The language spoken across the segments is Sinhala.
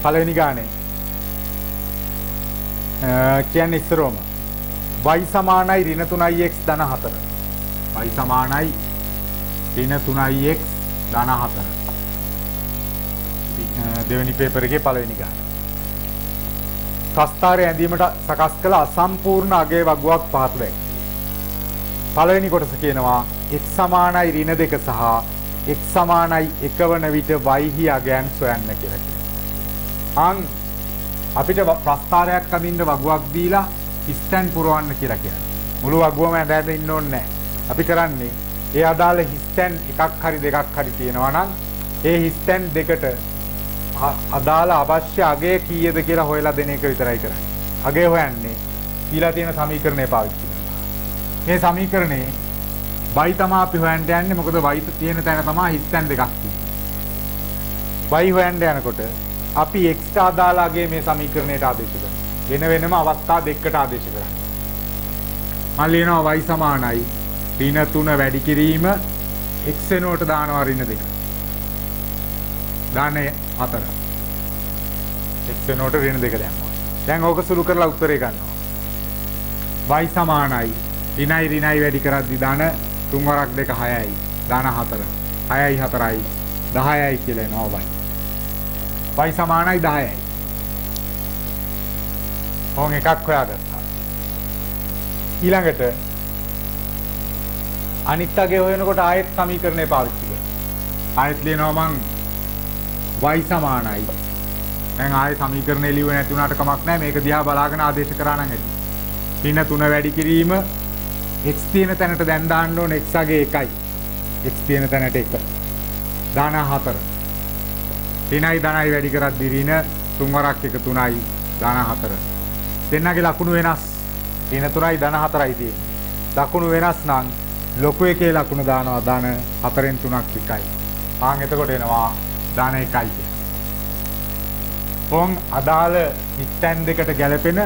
පළවෙනි ගානේ කියන්නේ ඉස්සරෝම y සමානයි ඍණ 3x ධන 4. y සමානයි ඍණ 3x ධන 4. දෙවෙනි පේපර් එකේ පළවෙනි ගාන. ප්‍රස්ථාරය ඇඳීමට සකස් කළ අසම්පූර්ණ අගේ වගුවක් පහත දැක්වේ. පළවෙනි කොටස කියනවා x සමානයි ඍණ 2 සහ x සමානයි 1 වන විට y හි අගයන් සොයන්න කියලා කියනවා. අපිට ප්‍රස්ථාරයක් අඳින්න වගුවක් දීලා හිස්තැන් පුරවන්න කියලා කියනවා. මුළු වගුවම ඇඳ ඉන්න ඕනේ නැහැ. අපි කරන්නේ ඒ අදාළ හිස්තැන් එකක් හරි දෙකක් හරි තියෙනවා නම් ඒ හිස්තැන් දෙකට අදාළ අවශ්‍ය අගය කීයද කියලා හොයලා දෙන එක විතරයි කරන්නේ. අගය හොයන්නේ ඊළා තියෙන සමීකරණය පාවිච්චි කරලා. මේ සමීකරණේ y තමයි අපි හොයන්න යන්නේ. මොකද y තියෙන තැන තමයි හිස්තැන් දෙකක් තියෙන්නේ. y හොයන්න යනකොට අපි x ට අදාළ අගය මේ සමීකරණයට ආදේශ කරනවා. වෙන වෙනම අවස්ථා දෙකකට ආදේශ කරනවා. මම ලියනවා y සමානයි ඍණ 3 වැඩි කිරීම x වෙනුවට දානවා ඍණ 2. දාන්නේ 4. x වෙනුවට ඍණ 2 දැම්මා. දැන් ඕක සුළු කරලා උත්තරේ ගන්නවා. y සමානයි ඍණයි ඍණයි වැඩි කරද්දි දාන 3 වරක් 2 6යි. දාන 4. 6යි 4යි 10යි කියලා එනවා y. y සමානයි 10යි. ඕන් එකක් හොයාගත්තා. ඊළඟට අනිත් අගේ හොයනකොට ආයෙත් සමීකරණය පාවිච්චි කරනවා. ආයෙත් ලියනවා මං y සමානයි. දැන් ආයෙ සමීකරණය ලියුවේ නැති වුණාට කමක් නැහැ. මේක දිහා බලාගෙන ආදේශ කරා නම් ඇති. ඍණ 3 වැඩි කිරීම x තියෙන තැනට දැන් දාන්න ඕනේ x අගේ 1යි. x තියෙන තැනට 1. දාන 4. ඍණයි ධනයි වැඩි කරද්දී ඍණ 3 වරක් 1 3යි ධන 4. දෙන්නගේ ලකුණු වෙනස්. ඍණ 3යි ධන 4යි තියෙන්නේ. ලකුණු වෙනස් නම් ලොකු එකේ ලකුණු දානවා ධන 4න් 3ක් 1යි. එතකොට එනවා ධන 1යි කියලා. අදාළ හිස්තැන් දෙකට ගැලපෙන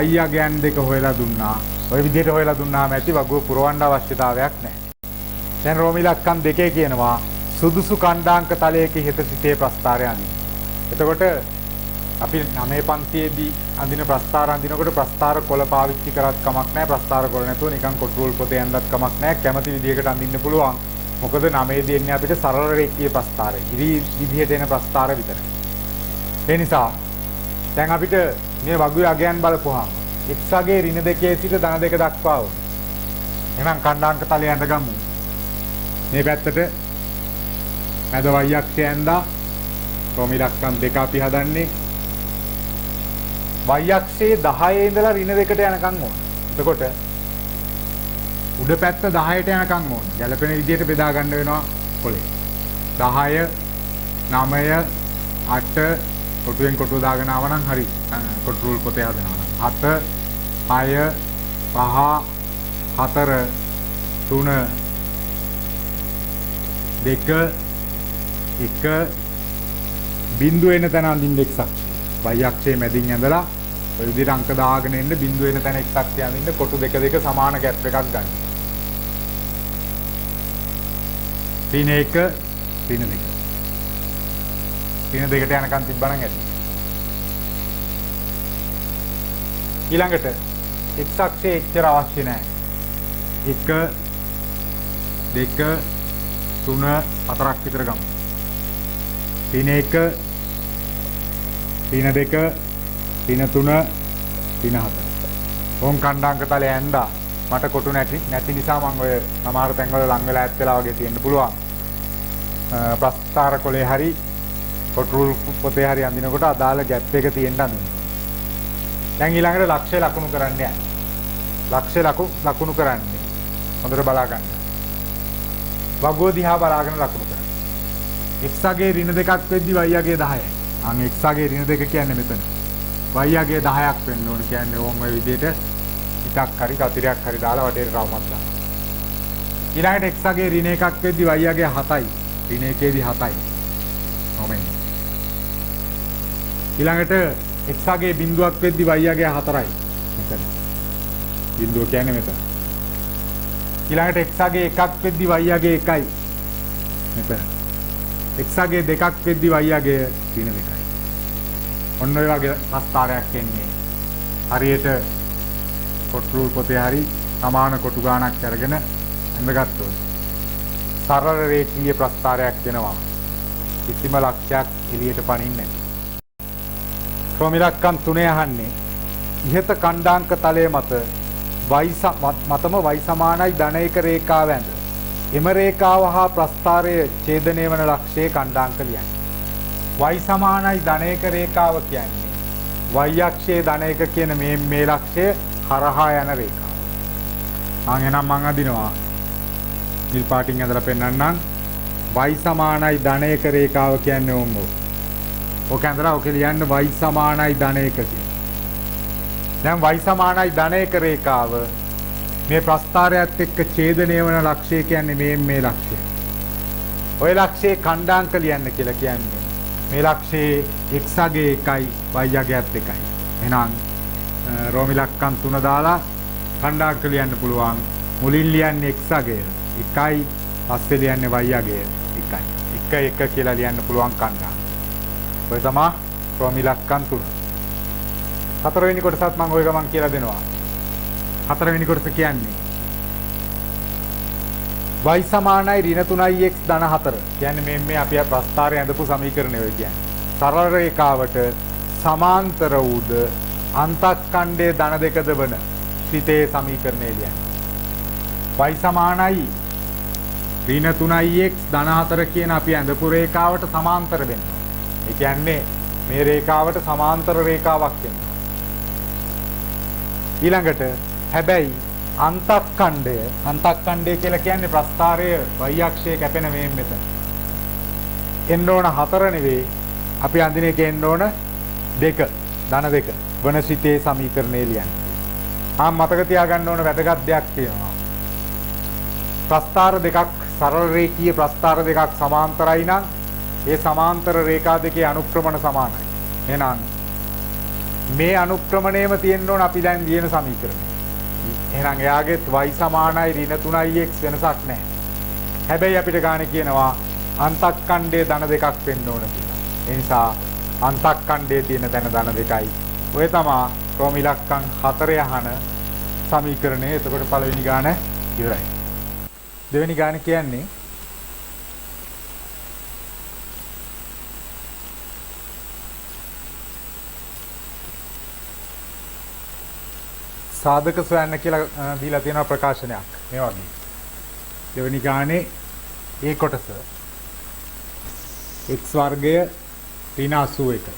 y අගයන් දෙක හොයලා දුන්නා. ඔය විදිහට හොයලා දුන්නාම ඇති වගුව පුරවන්න අවශ්‍යතාවයක් නැහැ. දැන් රෝම ඉලක්කම් 2 කියනවා සුදුසු කණ්ඩාංක තලයක හිත සිටේ ප්‍රස්ථාරය අඳින්න. එතකොට අපි 9 පන්තියේදී අඳින ප්‍රස්ථාර අඳිනකොට ප්‍රස්ථාර කොළ පාවිච්චි කරත් කමක් නැහැ. ප්‍රස්ථාර කොළ නැතුව නිකන් කොට්ටෝල් පොතේ ඇඳත් කමක් නැහැ. කැමති විදිහකට අඳින්න පුළුවන්. මොකද 9 දී එන්නේ අපිට සරල රේඛීය ප්‍රස්ථාරය. ඉරි විදිහට එන ප්‍රස්ථාර විතරයි. ඒ නිසා දැන් අපිට මේ වගුවේ අගයන් බලපුවාම x අගේ ඍණ 2 සිට ධන 2 දක්වා වුණා. එහෙනම් කණ්ඩාංක තලය ඇඳගමු. මේ පැත්තට මැද y අක්ෂය ඇඳා රෝම ඉලක්කම් 2 අපි හදන්නේ y අක්ෂයේ 10 ඉඳලා ඍණ 2ට යනකම් ඕන. එතකොට උඩ පැත්ත 10ට යනකම් ඕන. ගැලපෙන විදිහට බෙදා ගන්න වෙනවා කොලේ. 10 9 8 කොටුවෙන් කොටුව දාගෙන ආව නම් හරි. කොටු රූල් පොතේ හදනවා නම් 7 6 5 4 3 2 1 බිඳුව එන තැන අඳින්න x අක්ෂය. y අක්ෂයේ මැදින් ඇඳලා ඔය විදිහට අංක දාගෙන එන්න බිඳුව එන තැන x අක්ෂය අඳින්න කොටු දෙක දෙක සමාන ගැප් එකක් ගන්න. ඍණ 1 ඍණ 2. ඍණ 2ට යනකම් තිබ්බනම් ඇති. ඊළඟට x අක්ෂයේ එච්චර අවශ්‍ය නැහැ. 1 2 3 4ක් විතර ගමු. ඍණ 1 ඍණ 2 ඍණ 3 ඍණ 4. ඕම් කණ්ඩාංක තලය ඇඳා මට කොටු නැති නිසා මම ඔය සමහර තැන්වල ලං වෙලා ඇත් වෙලා වගේ තියෙන්න පුළුවන්. ප්‍රස්ථාර කොලේ හරි කොටු පොතේ හරි අඳිනකොට අදාළ ගැප් එක තියෙන්න අඳින්න. දැන් ඊළඟට ලක්ෂ්‍ය ලකුණු කරන්න යන්න. ලක්ෂ්‍ය ලකුණු කරන්නේ හොඳට බලා ගන්න. වගුව දිහා බලාගෙන ලකුණු කරන්න. x අගේ ඍණ 2ක් වෙද්දි y අගේ 10යි. x අගේ ර්ණ 2 කියන්නේ මෙතන. y අගේ 10ක් වෙන්න ඕන කියන්නේ ඕම ඔය විදිහට පිටක් හරි කතිරයක් හරි දාලා වටේට රවුමක් දාන්න. ඊළඟට x අගේ ඍණ 1ක් වෙද්දි y අගේ 7යි. ඍණ 1ේදී 7යි. ඔමෙන්. ඊළඟට x අගේ බිඳුවක් වෙද්දි y අගේ 4යි. මෙතන. බිඳුව කියන්නේ මෙතන. ඊළඟට x අගේ 1ක් වෙද්දි y අගේ 1යි. මෙතන. x අගේ 2ක් වෙද්දි y අගේ ඍණ 2යි. ඔන්න ඔය වගේ ප්‍රස්ථාරයක් එන්නේ. හරියට කොටු පොතේ හරි සමාන කොටු ගාණක් අරගෙන ඇඳගත්තොත් සරල රේඛීය ප්‍රස්ථාරයක් වෙනවා. කිසිම ලක්ෂයක් එළියට පනින්නේ නැහැ. ක්‍රමිලක්කම් 3 අහන්නේ ඉහත කණ්ඩාංක තලයේ මතම y සමානයි ධනයක රේඛාව ඇඳ. එම රේඛාව හා ප්‍රස්ථාරයේ ඡේදනය වන ලක්ෂයේ කණ්ඩාංක ලියන්න. y සමානයි ධනයක රේඛාව කියන්නේ y අක්ෂයේ ධනයක කියන මේ ලක්ෂය හරහා යන රේඛාව. එහෙනම් මම අදිනවා නිල් පාටින් ඇඳලා පෙන්නන්නම්. y සමානයි ධනයක රේඛාව කියන්නේ ඕංගෝ. ඔක ඇඳලා ඔක ලියන්න y සමානයි ධනයක කියලා. දැන් y සමානයි ධනයක රේඛාව මේ ප්‍රස්ථාරයත් එක්ක ඡේදනය වන ලක්ෂය කියන්නේ මේ ලක්ෂය. ඔය ලක්ෂයේ කණ්ඩාංක ලියන්න කියලා කියන්නේ මේ ලක්ෂයේ x අගය 1යි y අගයත් 1යි. එහෙනම් රෝමි ලක්කම් 3 දාලා කණ්ඩාංක ලියන්න පුළුවන්. මුලින් ලියන්නේ x අගය 1යි, පස්සේ ලියන්නේ y අගය 1යි. 1 1 කියලා ලියන්න පුළුවන් කණ්ඩාංක. ඔය තමයි රෝමි ලක්කම් 3. හතරවෙනි කොටසත් මම ওই ගමන් කියලා දෙනවා. හතරවෙනි කොටස කියන්නේ y සමානයි ඍණ 3x ධන 4. කියන්නේ මේ අපි ප්‍රස්ථාරය ඇඳපු සමීකරණය වෙයි කියන්නේ. සරල රේඛාවට සමාන්තර වූද අන්තක්ඛණ්ඩයේ ධන දෙකද වන සිතේ සමීකරණය ලියන්නේ. y සමානයි ඍණ 3x ධන 4 කියන අපි ඇඳපු රේඛාවට සමාන්තර වෙනවා. ඒ කියන්නේ මේ රේඛාවට සමාන්තර රේඛාවක් වෙනවා. ඊළඟට හැබැයි අන්තක්ඛණ්ඩය කියලා කියන්නේ ප්‍රස්ථාරය y අක්ෂයේ කැපෙන මේ මෙතන. එන්න ඕන 4 නෙවෙයි අපි අඳින එක එන්න ඕන 2 ධන 2 වන සිතේ සමීකරණය ලියන්න. මතක තියාගන්න ඕන වැදගත් දෙයක් තියෙනවා. ප්‍රස්ථාර දෙකක් සරල රේඛීය ප්‍රස්ථාර දෙකක් සමාන්තරයි නම් ඒ සමාන්තර රේඛා දෙකේ අනුක්‍රමණ සමානයි. එහෙනම් මේ අනුක්‍රමණයම තියෙන්න ඕන අපි දැන් ලියන සමීකරණය. එහෙනම් එයාගෙත් y සමානයි ඍණ 3x වෙනසක් නැහැ. හැබැයි අපිට ගානේ කියනවා අන්තක්ඛණ්ඩයේ ධන දෙකක් වෙන්න ඕන කියලා. ඒ නිසා අන්තක්ඛණ්ඩයේ තියෙන ධන 2යි. ඔය තමයි රෝමි ඉලක්කම් 4 අහන සමීකරණය. එතකොට පළවෙනි ගාන ඉවරයි. දෙවෙනි ගාන කියන්නේ සාධක සොයන්න කියලා දීලා තියෙන ප්‍රකාශනයක් මේ වගේ. දෙවෙනි ගානේ ඒ කොටස x වර්ගය ඍණ 81.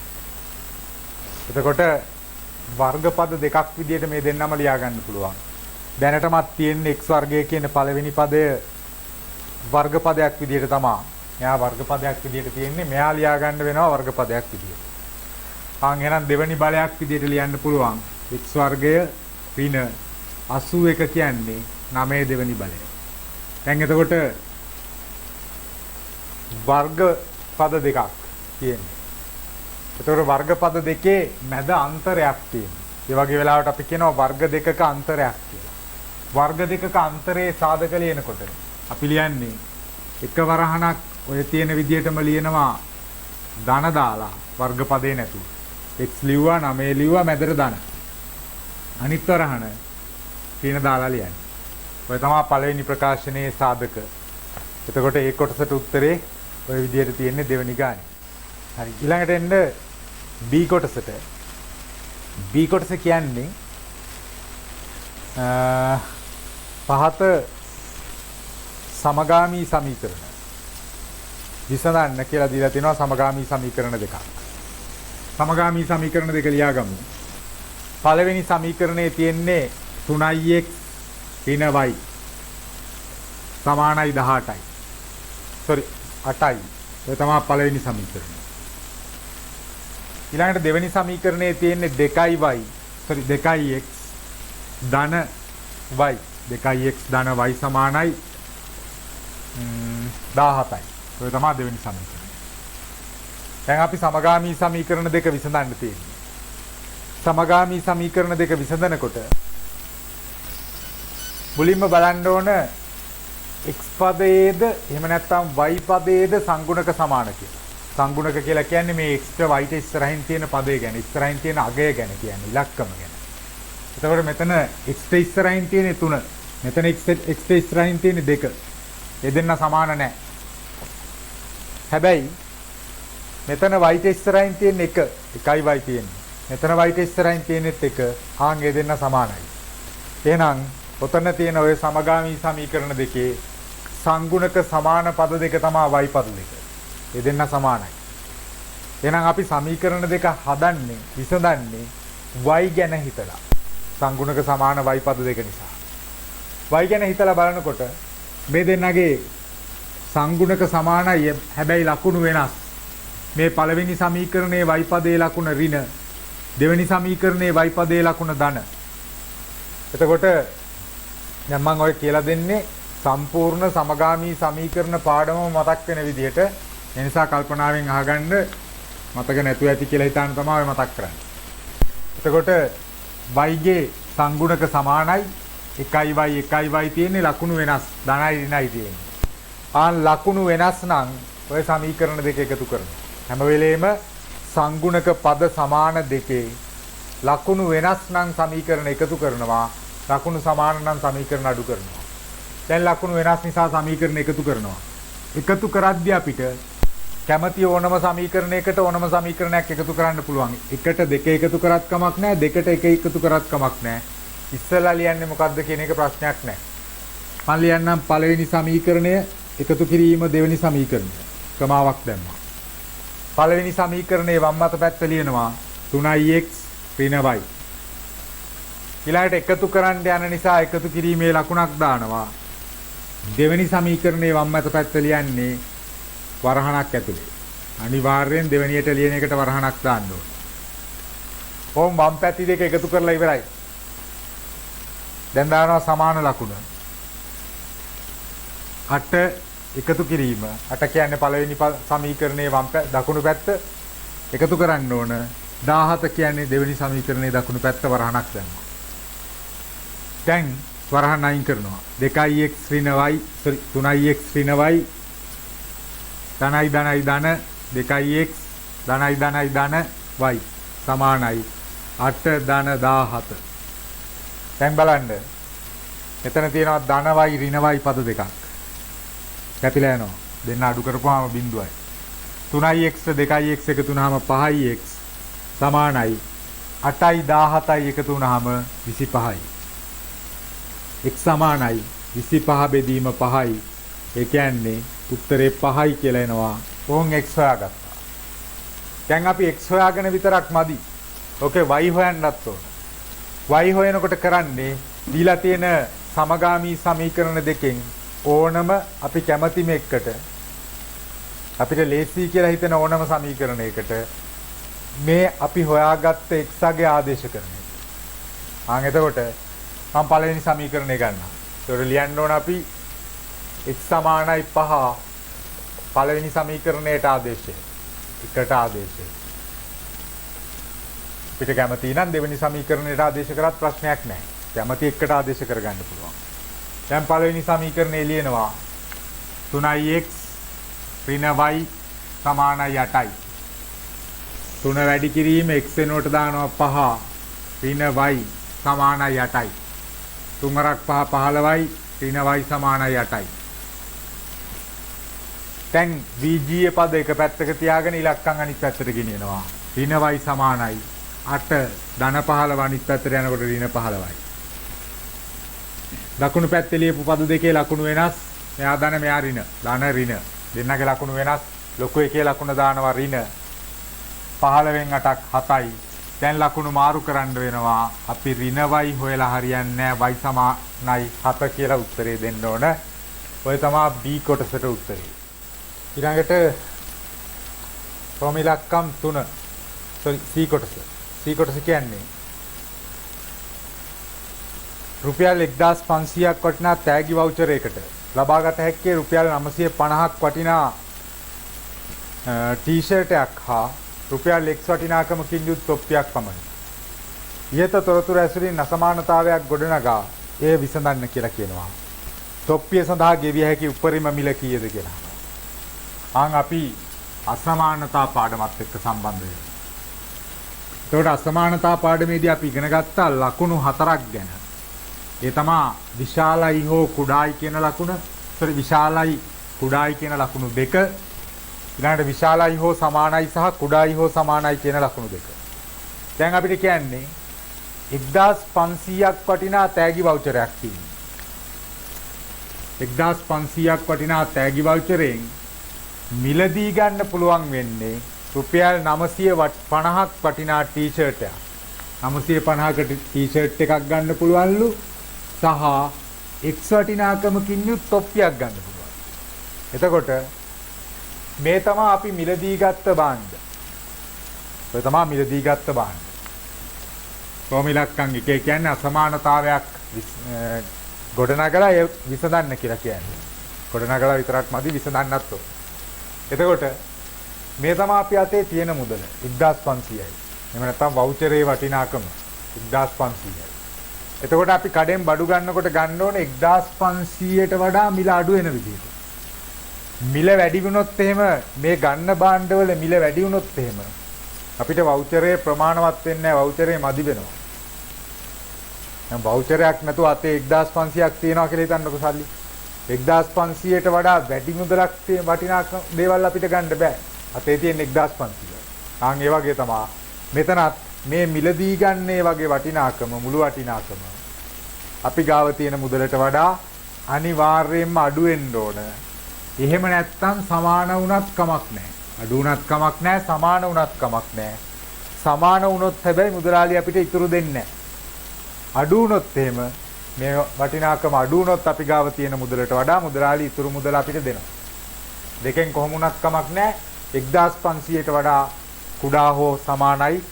එතකොට වර්ගපද දෙකක් විදිහට මේ දෙන්නම ලියා ගන්න පුළුවන්. දැනටමත් තියෙන x වර්ගය කියන පළවෙනි පදය වර්ගපදයක් විදිහට තමයි. මෙයා වර්ගපදයක් විදිහට තියෙන්නේ. මෙයා ලියා ගන්න වෙනවා වර්ගපදයක් විදිහට. එහෙනම් දෙවෙනි බලයක් විදිහට ලියන්න පුළුවන්. x වර්ගය ඍණ 81 කියන්නේ 9 දෙවෙනි බලය. දැන් එතකොට වර්ග පද දෙකක් තියෙනවා. එතකොට වර්ග පද දෙකේ මැද අන්තරයක් තියෙනවා. ඒ වගේ වෙලාවට අපි කියනවා වර්ග දෙකක අන්තරයක් කියලා. වර්ග දෙකක අන්තරයේ සාධක ලියනකොට අපි ලියන්නේ එක වරහණක් ඔය තියෙන විදිහටම ලියනවා ධන දාලා වර්ග පදේ නැතුව. x ලිව්වා 9 ලිව්වා මැදට ධන. අනිත් වරහණ ඍණ දාලා ලියන්නේ. ඔය තමයි පළවෙනි ප්‍රකාශනයේ සාධක. එතකොට ඒ කොටසට උත්තරේ ඔය විදිහට තියෙන්නේ දෙවෙනි ගානේ. හරි. ඊළඟට එන්න B කොටසට. B කොටස කියන්නේ පහත සමගාමී සමීකරණ විසඳන්න කියලා දීලා තිනවා. සමගාමී සමීකරණ දෙකක්. සමගාමී සමීකරණ දෙක ලියාගමු. පළවෙනි සමීකරණයේ තියෙන්නේ 3x ඍණ y සමානයි 18යි. 8යි. ඒ තමයි පළවෙනි සමීකරණය. ඊළඟට දෙවෙනි සමීකරණයේ තියෙන්නේ 2y 2x ධන y 2x ධන y සමානයි 17යි. ඒ තමයි දෙවෙනි සමීකරණය. දැන් අපි සමගාමී සමීකරණ දෙක විසඳන්න තියෙන්නේ. සමගාමී සමීකරණ දෙක විසඳනකොට මුලින්ම බලන්න ඕන x පදයේද එහෙම නැත්නම් y පදයේද සංගුණක සමාන කියලා. සංගුණක කියලා කියන්නේ මේ x y ඉස්සරහින් තියෙන පදේ ගැන, ඉස්සරහින් තියෙන අගය ගැන කියන්නේ, ඉලක්කම ගැන. එතකොට මෙතන x ඉස්සරහින් තියෙන 3, මෙතන x ඉස්සරහින් තියෙන 2. ඒ දෙන්න සමාන නැහැ. හැබැයි මෙතන y ඉස්සරහින් තියෙන 1, 1යි y තියෙන්නේ. මෙතන y ඉස්සරහින් තියෙනෙත් 1, ආන් ඒ දෙන්න සමානයි. එහෙනම් ඔතන තියෙන ඔය සමගාමී සමීකරණ දෙකේ සංගුණක සමාන පද දෙක තමයි y පද දෙක. ඒ දෙන්න සමානයි. එහෙනම් අපි සමීකරණ දෙක හදන්නේ, විසඳන්නේ y ගැන හිතලා. සංගුණක සමාන y පද දෙක නිසා. y ගැන හිතලා බලනකොට මේ දෙන්නගේ සංගුණක සමානයි, හැබැයි ලකුණු වෙනස්. මේ පළවෙනි සමීකරණයේ y පදයේ ලකුණ ඍණ, දෙවෙනි සමීකරණයේ y පදයේ ලකුණ ධන. එතකොට දැන් මම ඔය කියලා දෙන්නේ සම්පූර්ණ සමගාමී සමීකරණ පාඩම මතක් වෙන විදිහට. ඒ නිසා කල්පනාවෙන් අහගන්න, මතක නැතුව ඇති කියලා හිතාන තමයි ඔය මතක් කරන්නේ. එතකොට y ගේ සංගුණක සමානයි, 1y තියෙන්නේ, ලකුණු වෙනස්, ධනයි ඍණයි තියෙන්නේ. ආන් ලකුණු වෙනස් නම් ඔය සමීකරණ දෙක එකතු කරනවා. හැම වෙලේම සංගුණක පද සමාන දෙකේ ලකුණු වෙනස් නම් සමීකරණ එකතු කරනවා, ලකුණු සමාන නම් සමීකරණ අඩු කරනවා. දැන් ලකුණු වෙනස් නිසා සමීකරණ එකතු කරනවා. එකතු කරද්දී අපිට කැමති ඕනම සමීකරණයකට ඕනම සමීකරණයක් එකතු කරන්න පුළුවන්. එකට දෙක එකතු කරත් කමක් නැහැ, දෙකට එක එකතු කරත් කමක් නැහැ. ඉස්සෙල්ලා ලියන්නේ මොකද්ද කියන එක ප්‍රශ්නයක් නැහැ. මම ලියන්නම් පළවෙනි සමීකරණය එකතු කිරීම, දෙවෙනි සමීකරණය. ක්‍රමාවක් දැම්මා. පළවෙනි සමීකරණයේ වම් අත පැත්ත ලියනවා 3x ඍණ y. ඊළඟට එකතු කරන්න යන නිසා එකතු කිරීමේ ලකුණක් දානවා. දෙවෙනි සමීකරණයේ වම් අත පැත්ත ලියන්නේ වරහණක් ඇතුලේ. අනිවාර්යෙන් දෙවෙනියට ලියන එකට වරහණක් දාන්න ඕනේ. කොහොම වම් පැති දෙක එකතු කරලා ඉවරයි. දැන් දානවා සමාන ලකුණ. 8 එකතු කිරීම. 8 කියන්නේ පළවෙනි සමීකරණයේ දකුණු පැත්ත එකතු කරන්න ඕන. 17 කියන්නේ දෙවෙනි සමීකරණයේ දකුණු පැත්ත වරහණක් දැම්මා. දැන් වරහණ අයින් කරනවා. 2x ඍණ y, 3x ඍණ y, ධනයි ධන 2x ධනයි ධන y සමානයි 8 ධන 17. දැන් බලන්න. එතන තියෙනවා ධන y ඍණ y පද දෙකක්. කැපිලා යනවා. දෙන්න අඩු කරපුවාම බිඳුවයි. 3x 2x එකතු වුනහම 5x සමානයි 8යි 17යි එකතු වුනහම 25යි. x සමානයි 25 බෙදීම 5යි. ඒ කියන්නේ උත්තරේ 5යි කියලා එනවා. ඕන් x හොයාගත්තා. දැන් අපි x හොයාගෙන විතරක් මදි. ඕකේ y හොයන්නත් ඕන. y හොයනකොට කරන්නේ දීලා තියෙන සමගාමී සමීකරණ දෙකෙන් ඕනම අපි කැමතිම එකට, අපිට ලේසි කියලා හිතන ඕනම සමීකරණයකට මේ අපි හොයාගත්ත x ගේ ආදේශ කරන්නේ. එතකොට මම පළවෙනි සමීකරණය ගන්නවා. ඒකට ලියන්න ඕන අපි x සමානයි 5 පළවෙනි සමීකරණයට ආදේශය. එකට ආදේශය. පිට කැමති නම් දෙවෙනි සමීකරණයට ආදේශ කරත් ප්‍රශ්නයක් නැහැ. කැමති එකට ආදේශ කරගන්න පුළුවන්. දැන් පළවෙනි සමීකරණය ලියනවා 3x ඍණ y සමානයි 8යි. 3 වැඩි කිරීම x වෙනුවට දානවා 5 ඍණ y සමානයි 8යි. 3 5 15යි ඍණ y සමානයි 8යි. දැන් VG පද එක පැත්තක තියාගෙන ඉලක්කම් අනිත් පැත්තට ගෙනියනවා. ඍණ y සමානයි 8 ධන 15 අනිත් පැත්තට යනකොට ඍණ 15යි. දකුණු පැත්තේ ලියපු පද දෙකේ ලකුණු වෙනස්. මෙයා ධන මෙයා ඍණ. ධන ඍණ. දෙන්නගේ ලකුණු වෙනස්. ලොකු එකේ ලකුණ දානවා ඍණ. 15න් 8ක් 7යි. දැන් ලකුණු මාරු කරන්න වෙනවා. අපි ඍණ y හොයලා හරියන්නේ නැහැ. y සමානයි 7 කියලා උත්තරේ දෙන්න ඕන. ඔය තමයි B කොටසට උත්තරේ. ඊළඟට ප්‍රෝම ඉලක්කම් 3. C කොටස. C කොටස කියන්නේ රුපියල් 1500ක් වටිනා තෑගි වවුචර් එකකට ලබාගත හැක්කේ රුපියල් 950ක් වටිනා ටී-ෂර්ට් එකක් හා රුපියල් X වටිනාකමකින් යුත් තොප්පියක් පමණි. ඊට තොරතුරු ඇසුරින් අසමානතාවයක් ගොඩනගා එය විසඳන්න කියලා කියනවා. තොප්පිය සඳහා ගෙවිය හැකි උපරිම මිල කීයද කියලා. අපි අසමානතා පාඩමත් එක්ක සම්බන්ධ වෙනවා. ඒකට අසමානතා පාඩමේදී අපි ඉගෙන ගත්තා ලකුණු 4ක් ගැන. ඒ තමයි විශාලයි හෝ කුඩායි කියන ලකුණ. විශාලයි කුඩායි කියන ලකුණු දෙක. ඊළඟට විශාලයි හෝ සමානයි සහ කුඩායි හෝ සමානයි කියන ලකුණු දෙක. දැන් අපිට කියන්නේ 1500ක් වටිනා තෑගි වවුචරයක් තියෙනවා. 1500ක් වටිනා තෑගි වවුචරයෙන් මිලදී ගන්න පුළුවන් වෙන්නේ රුපියල් 950ක් වටිනා ටී-ෂර්ට් එකක්. 950කට ටී-ෂර්ට් එකක් ගන්න පුළුවන්ලු සහ X වටිනාකමකින් යුත් තොප්පියක් ගන්න පුළුවන්. එතකොට මේ තමයි අපි මිලදී ගත්ත භාණ්ඩ. ඔය තමයි මිලදී ගත්ත භාණ්ඩ. කොමිලක්කන් එකේ කියන්නේ අසමානතාවයක් ගොඩනගලා ඒ විසඳන්න කියලා කියන්නේ. ගොඩනගලා විතරක් මදි විසඳන්නත් ඕන. එතකොට මේ තමයි අපි අතේ තියෙන මුදල 1500යි. එහෙම නැත්නම් වවුචරේ වටිනාකම 1500යි. එතකොට අපි කඩෙන් බඩු ගන්නකොට ගන්න ඕනේ 1500ට වඩා මිල අඩු වෙන විදිහට. මිල වැඩි වුණොත් එහෙම මේ ගන්න භාණ්ඩවල මිල වැඩි වුණොත් එහෙම අපිට වවුචරේ ප්‍රමාණවත් වෙන්නේ නැහැ. වවුචරේ මදි වෙනවා. දැන් වවුචරයක් නැතුව අතේ 1500ක් තියනවා කියලා හිතන්නකො සල්ලි. 1500ට වඩා වැඩි මුදලක් වටිනාකම දේවල් අපිට ගන්න බෑ. අතේ තියෙන 1500. ආන් ඒ වගේ තමයි මෙතනත් මේ මිලදී ගන්නේ වගේ වටිනාකම මුළු වටිනාකම අපි ගාව තියෙන මුදලට වඩා අනිවාර්යයෙන්ම අඩු වෙන්න ඕන. එහෙම නැත්තම් සමාන වුණත් කමක් නැහැ. අඩු වුණත් කමක් නැහැ, සමාන වුණත් කමක් නැහැ. සමාන වුණොත් හැබැයි මුදලාලි අපිට ඉතුරු දෙන්නේ නැහැ. අඩු වුණොත් එහෙම මේ වටිනාකම අඩු වුණොත් අපි ගාව තියෙන මුදලට වඩා මුදලාලි ඉතුරු මුදල අපිට දෙනවා. දෙකෙන් කොහොම වුණත් කමක් නැහැ. 1500ට වඩා කුඩා හෝ සමානයි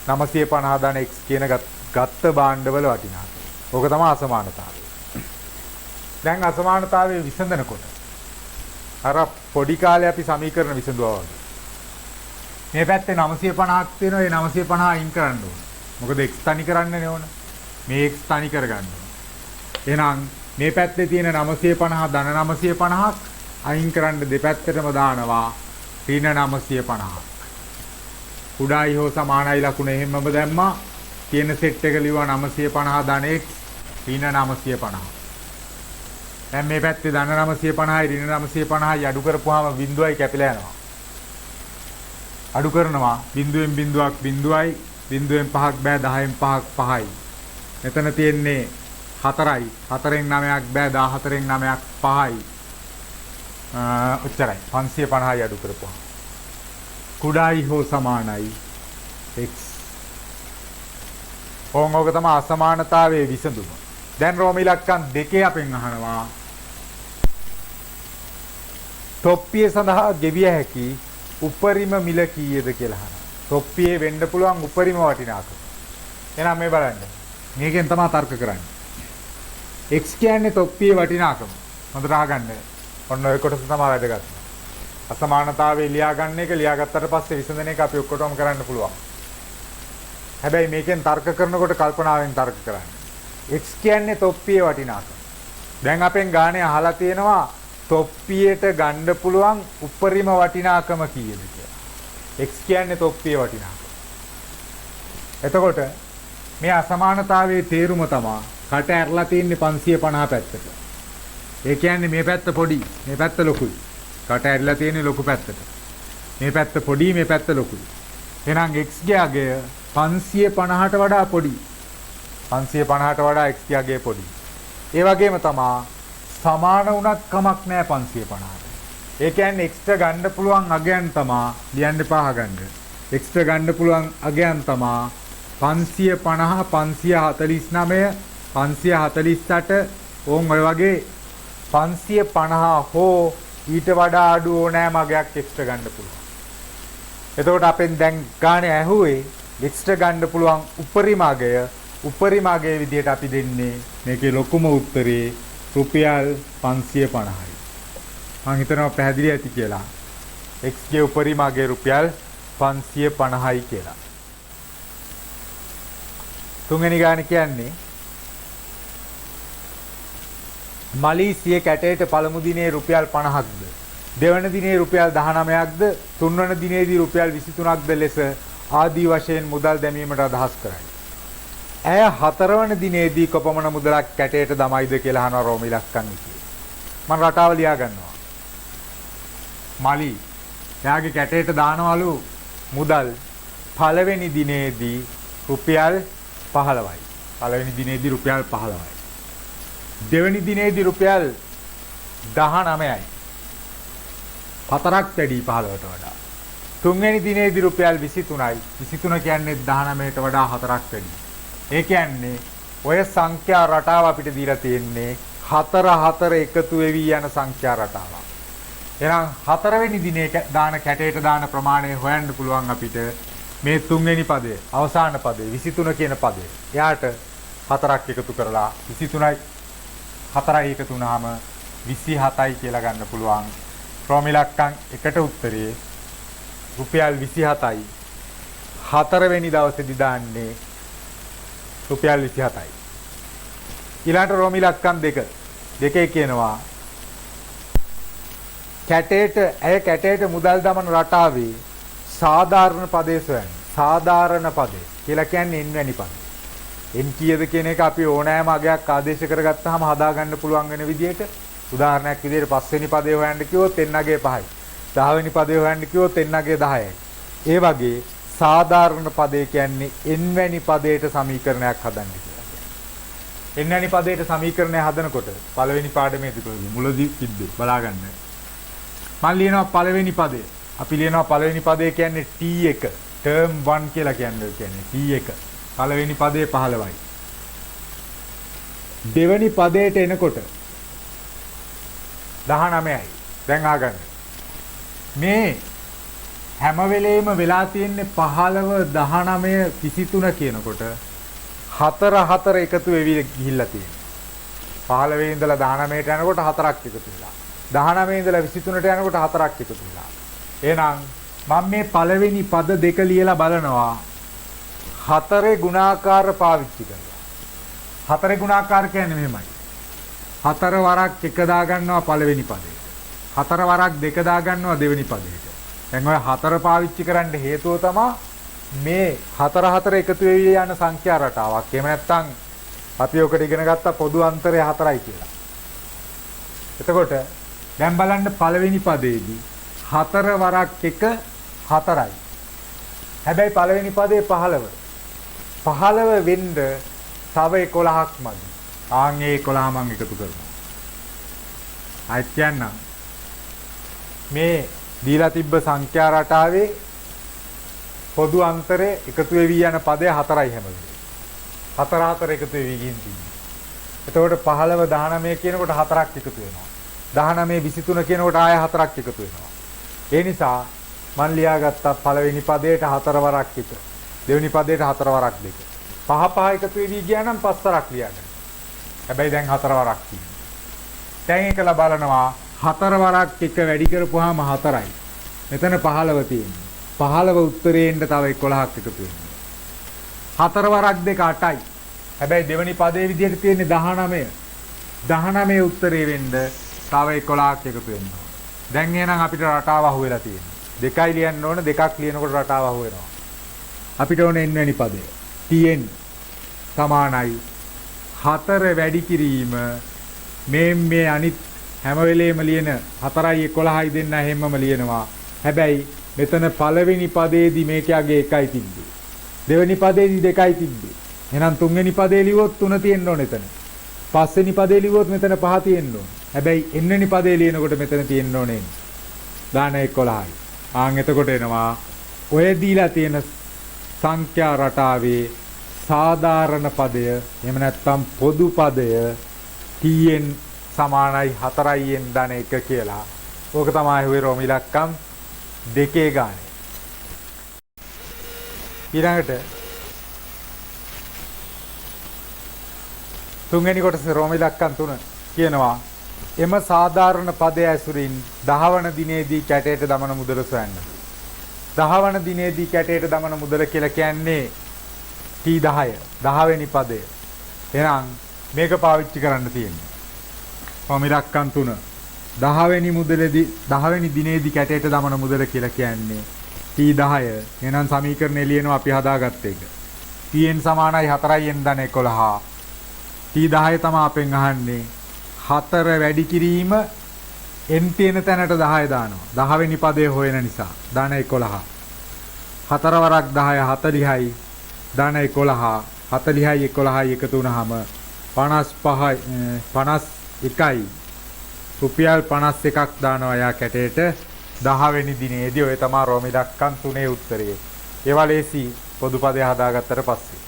950 දන X කියන ගත්ත භාණ්ඩවල වටිනාකම. ඕක තමයි අසමානතාවය. දැන් අසමානතාවයේ විසඳනකොට අර පොඩි කාලේ අපි සමීකරණ විසඳුවා වගේ. මේ පැත්තේ 950ක් තියෙනවා. ඒ 950 අයින් කරන්න ඕනේ. මොකද x තනි කරන්නනේ ඕන. මේ x තනි කරගන්න ඕනේ. එහෙනම් මේ පැත්තේ තියෙන 950 ධන 950ක් අයින් කරන්න දෙපැත්තටම දානවා ඍණ 950ක්. කුඩායි හෝ සමානයි ලකුණ එහෙමම දැම්මා. තියෙන සෙට් එක ලිව්වා 950 ධන x ඍණ 950. දැන් මේ පැත්තේ ධන 950යි ඍණ 950යි අඩු කරපුවාම බිඳුවයි කැපිලා යනවා. අඩු කරනවා බිඳුවෙන් බිඳුවක් බිඳුවයි බිඳුවෙන් 5ක් බෑ 10න් 5ක් 5යි. මෙතන තියෙන්නේ 4යි 4න් 9ක් බෑ 14න් 9ක් 5යි. ඔච්චරයි 550යි අඩු කරපුවා. කුඩායි හෝ සමානයි x. ඕක තමයි අසමානතාවයේ විසඳුම. දැන් රෝම ඉලක්කම් දෙකේ අපෙන් අහනවා තොප්පිය සඳහා ගෙවිය හැකි උපරිම මිල කීයද කියලා අහනවා. තොප්පියේ වෙන්න පුළුවන් උපරිම වටිනාකම. එහෙනම් මේ බලන්න. මේකෙන් තමයි තර්ක කරන්නේ. x කියන්නේ තොප්පියේ වටිනාකම. හොඳට අහගන්න. ඔන්න ඔය කොටස තමයි වැදගත්. අසමානතාවය ලියා ගන්න එක ලියාගත්තට පස්සේ විසඳන එක අපි ඔක්කොටම කරන්න පුළුවන්. හැබැයි මේකෙන් තර්ක කරනකොට කල්පනාවෙන් තර්ක කරන්න. x කියන්නේ තොප්පියේ වටිනාකම. දැන් අපෙන් ගානේ අහලා තියෙනවා තොප්පියට ගන්න පුළුවන් උපරිම වටිනාකම කීයද කියලා. x කියන්නේ තොප්පියේ වටිනාකම. එතකොට මේ අසමානතාවයේ තේරුම තමයි කට ඇරලා තියෙන්නේ 550 පැත්තට. ඒ කියන්නේ මේ පැත්ත පොඩි, මේ පැත්ත ලොකුයි. කට ඇරලා තියෙන්නේ ලොකු පැත්තට. මේ පැත්ත පොඩි, මේ පැත්ත ලොකුයි. එහෙනම් x ගේ අගය 550ට වඩා පොඩි. 550ට වඩා x ගේ අගය පොඩි. ඒ වගේම තමයි සමාන වුණත් කමක් නැහැ 550ට. ඒ කියන්නේ x ට ගන්න පුළුවන් අගයන් තමයි ලියන්න එපා අහගන්න. x ට ගන්න පුළුවන් අගයන් තමයි 550 549 548 ඕන් ඔය වගේ 550 හෝ ඊට වඩා අඩු ඕනෑම අගයක් x ට ගන්න පුළුවන්. එතකොට අපෙන් දැන් ගානේ ඇහුවේ x ට ගන්න පුළුවන් උපරිම අගය විදිහට අපි දෙන්නේ මේකේ ලොකුම උත්තරේ රුපියල් 550යි. මම හිතනවා පැහැදිලි ඇති කියලා. x ගේ උපරිම අගය රුපියල් 550යි කියලා. තුන්වෙනි ගාන කියන්නේ මලීසිය කැටයට පළමු දිනේ රුපියල් 50ක්ද දෙවන දිනේ රුපියල් 19ක්ද තුන්වන දිනේදී රුපියල් 23ක්ද ලෙස ආදී වශයෙන් මුදල් දැමීමට අදහස් කරයි. ඇය හතරවන දිනේදී කොපමණ මුදලක් කැටයට දමයිද කියලා අහනවා රෝමිලක්කන් ඉතියි. මම රටාව ලියා ගන්නවා. මලි එයාගේ කැටයට දානවලු මුදල් පළවෙනි දිනේදී රුපියල් 15යි. පළවෙනි දිනේදී රුපියල් 15යි. දෙවෙනි දිනේදී රුපියල් 19යි. හතරක් වැඩි 15ට වඩා. තුන්වෙනි දිනේදී රුපියල් 23යි. 23 කියන්නේ 19ට වඩා හතරක් වැඩි. ඒ කියන්නේ ඔය සංඛ්‍යා රටාව අපිට දීලා තියෙන්නේ 4 එකතු වෙවි යන සංඛ්‍යා රටාවක්. එහෙනම් හතරවෙනි දිනේ දාන කැටයට දාන ප්‍රමාණය හොයන්න පුළුවන් අපිට මේ තුන්වෙනි පදය අවසාන පදය 23 කියන පදය. එයාට හතරක් එකතු කරලා 23යි 4යි එකතු වුනහම 27යි කියලා ගන්න පුළුවන්. ප්‍රෝමිලක්කම් එකට උත්තරේ රුපියල් 27යි. හතරවෙනි දවසේදී දාන්නේ රුපියල් 27යි. ඊළඟට රෝමිලක්කම් දෙකේ කියනවා කැටයට මුදල් දමන රටාවේ සාධාරණ පදේ සොයන්නේ. සාධාරණ පදේ කියලා කියන්නේ n වැනි පදේ. n කීයද කියන එක අපි ඕනෑම අගයක් ආදේශ කරගත්තාම හදාගන්න පුළුවන් වෙන විදිහට උදාහරණයක් විදිහට 5 වෙනි පදේ හොයන්න කිව්වොත් n අගේ 5යි. 10 වෙනි පදේ හොයන්න කිව්වොත් n අගේ 10යි. ඒ වගේ සාධාරණ පදේ කියන්නේ n වැනි පදයට සමීකරණයක් හදන්න කියලා කියන්නේ. n වැනි පදයට සමීකරණය හදනකොට පළවෙනි පාඩමේදී මුලදී තිබ්බේ බලාගන්න. මම ලියනවා පළවෙනි පදේ. අපි ලියනවා පළවෙනි පදේ කියන්නේ T1 term 1 කියලා කියන්නේ T1. පළවෙනි පදේ 15යි. දෙවෙනි පදයට එනකොට 19යි. දැන් ආගන්න. මේ හැම වෙලේම වෙලා තියෙන්නේ 15 19 23 කියනකොට 4 එකතු වෙවි ගිහිල්ලා තියෙනවා. 15 ඉඳලා 19ට යනකොට 4ක් එකතු වෙලා. 19 ඉඳලා 23ට යනකොට 4ක් එකතු වෙලා. එහෙනම් මම මේ පළවෙනි පද දෙක ලියලා බලනවා 4 ගුණාකාර පාවිච්චි කරලා. 4 ගුණාකාර කියන්නේ මෙහෙමයි. 4 වරක් එක දා ගන්නවා පළවෙනි පදේට. 4 වරක් දෙක දා ගන්නවා දෙවෙනි පදේට. දැන් ඔය 4 පාවිච්චි කරන්න හේතුව තමයි මේ 4 එකතු වෙවි යන සංඛ්‍යා රටාවක්. එහෙම නැත්නම් අපි ඔකට ඉගෙන ගත්ත පොදු අන්තරය 4යි කියලා. එතකොට දැන් බලන්න පළවෙනි පදේදී 4 වරක් 1 4යි. හැබැයි පළවෙනි පදේ 15. 15 වෙන්න තව 11ක් මදි. ආන් ඒ 11 මම එකතු කරනවා. ආයෙත් කියන්නම්. මේ දීලා තිබ්බ සංඛ්‍යා රටාවේ පොදු අන්තරේ එකතු වෙවි යන පදය 4යි හැම වෙලේම. 4 එකතු වෙවි ගින් තියෙනවා. එතකොට 15 19 කියනකොට 4ක් එකතු වෙනවා. 19 23 කියනකොට ආය 4ක් එකතු වෙනවා. ඒ නිසා මම ලියාගත්තා පළවෙනි පදයට 4 වරක් 1. දෙවෙනි පදයට 4 වරක් 2. පහ පහ එකතු වෙවි ගියා නම් 5 වරක් ලියාගන්න. හැබැයි දැන් 4 වරක් තියෙනවා. දැන් ඒකලා බලනවා 4 වරක් 1 වැඩි කරපුවාම 4යි. මෙතන 15 තියෙනවා. 15 උත්තරේෙන්න තව 11ක් එකතු වෙනවා. 4 වරක් 2 8යි. හැබැයි දෙවෙනි පදේ විදිහට තියෙන්නේ 19. 19 උත්තරේ වෙන්න තව 11ක් එකතු වෙනවා. දැන් එහෙනම් අපිට රටාව අහුවෙලා තියෙනවා. දෙකයි ලියන්න ඕන දෙකක් ලියනකොට රටාව අහුවෙනවා. අපිට ඕනේ n වෙනි පදය. Tn සමානයි 4 වැඩි කිරීම මේ අනිත් හැම වෙලේම ලියන 4යි 11යි දෙන්න හැමම ලියනවා. හැබැයි මෙතන පළවෙනි පදේදී මේකගේ 1යි තිබ්බේ. දෙවෙනි පදේදී 2යි තිබ්බේ. එහෙනම් තුන්වෙනි පදේ ලියුවොත් 3 තියෙන්න ඕනේ එතන. පස්වෙනි පදේ ලියුවොත් මෙතන 5 තියෙන්න ඕනේ. හැබැයි n වෙනි පදේ ලියනකොට මෙතන තියෙන්න ඕනේ දාන 11යි. ආන් එතකොට එනවා ඔය දීලා තියෙන සංඛ්‍යා රටාවේ සාධාරණ පදය එහෙම නැත්නම් පොදු පදය Tn සමානයි 4යි n ධන 1 කියලා. ඕක තමයි ඔය රෝම ඉලක්කම් දෙකේ ගානේ. ඊළඟට තුන්වෙනි කොටස රෝම ඉලක්කම් 3 කියනවා එම සාධාරණ පදය ඇසුරින් 10 වන දිනේදී කැටයට දමන මුදල සොයන්න. 10 වන දිනේදී කැටයට දමන මුදල කියලා කියන්නේ T10 10 වෙනි පදය. එහෙනම් මේක පාවිච්චි කරන්න තියෙන්නේ. රෝම ඉලක්කම් 3 10 වෙනි මුදලේදී 10 වෙනි දිනේදී කැටයට දමන මුදල කියලා කියන්නේ T10. එහෙනම් සමීකරණය ලියනවා අපි හදාගත්ත එක. Pn සමානයි 4n ධන 11. T10 තමයි අපෙන් අහන්නේ. 4 වැඩි කිරීම n තියෙන තැනට 10 දානවා. 10 වෙනි පදේ හොයන නිසා ධන 11. 4 වරක් 10 40යි ධන 11. 40යි 11යි එකතු වුනහම 55යි 51යි රුපියල් 51ක් දානවා යා කැටේට 10 වෙනි දිනේදී. ඔය තමයි රෝමි දක්කන් 3 උත්තරේ. ඒවා ලේසි පොදු පදේ හදාගත්තට පස්සේ.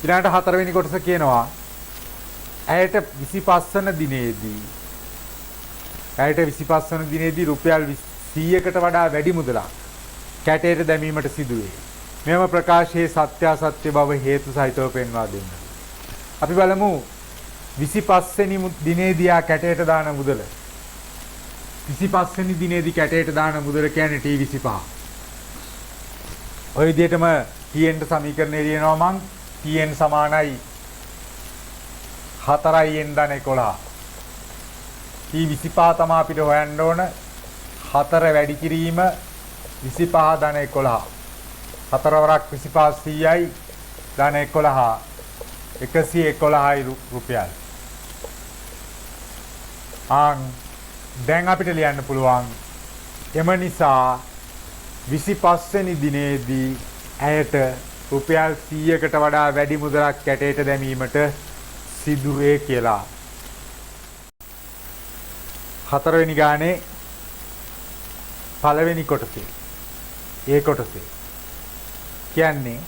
ඊළඟට 4 වෙනි කොටස කියනවා ඇයට 25 වෙනි දිනේදී ඇයට 25 වෙනි දිනේදී රුපියල් 100කට වඩා වැඩි මුදලක් කැටේට දැමීමට සිදුවේ. මෙම ප්‍රකාශයේ සත්‍ය අසත්‍ය බව හේතු සහිතව පෙන්වා දෙන්න. අපි බලමු 25 වෙනි දිනේදී ආ කැටේට දාන මුදල. 25 වෙනි දිනේදී කැටේට දාන මුදල කියන්නේ T25. ඔය විදිහටම Tn සමීකරණය ලියනවා මං. Tn සමානයි 4n ධන 11. T25 තමයි අපිට හොයන්න ඕන. 4 වැඩි කිරීම 25 ධන 11. 4 වරක් 25 100යි ධන 11 111යි රුපියල්. දැන් අපිට ලියන්න පුළුවන් එම නිසා 25 වෙනි දිනේදී ඇයට රුපියල් 100කට වඩා වැඩි මුදලක් කැටේට දැමීමට සිදුවේ කියලා. 4 වෙනි ගානේ පළවෙනි කොටසේ ඒ කොටසේ කියන්නේ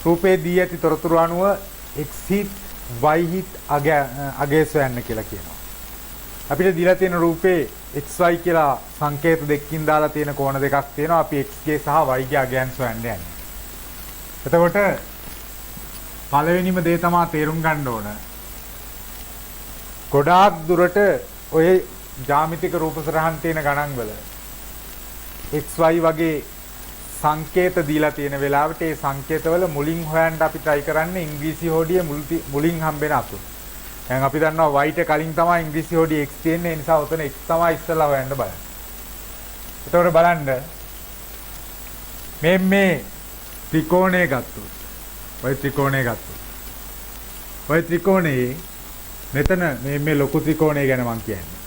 රූපේ දී ඇති තොරතුරු අනුව x හිත් y හිත් අගය සොයන්න කියලා කියනවා. අපිට දීලා තියෙන රූපේ xy කියලා සංකේත දෙකකින් දාලා තියෙන කෝණ දෙකක් තියෙනවා. අපි x ගේ සහ y ගේ අගයන් සොයන්න යන්නේ. එතකොට පළවෙනිම දේ තමයි තේරුම් ගන්න ඕන. ගොඩාක් දුරට ඔය ජ්‍යාමිතික රූප සරහන් තියෙන ගණන් වල xy වගේ සංකේත දීලා තියෙන වෙලාවට ඒ සංකේතවල මුලින් හොයන්න අපි try කරන්නේ ඉංග්‍රීසි හොඩිය මුලින් හම්බෙන අකුරු. දැන් අපි දන්නවා y ට කලින් තමයි ඉංග්‍රීසි හොඩිය x තියෙන්නේ. ඒ නිසා උතන x තමයි ඉස්සලා හොයන්න බලන්න. එතකොට බලන්න මේ ත්‍රිකෝණය ගත්තොත් ඔය ත්‍රිකෝණය ගත්තොත් ඔය ත්‍රිකෝණයේ මෙතන මේ ලොකු ත්‍රිකෝණය ගැන මම කියන්නේ.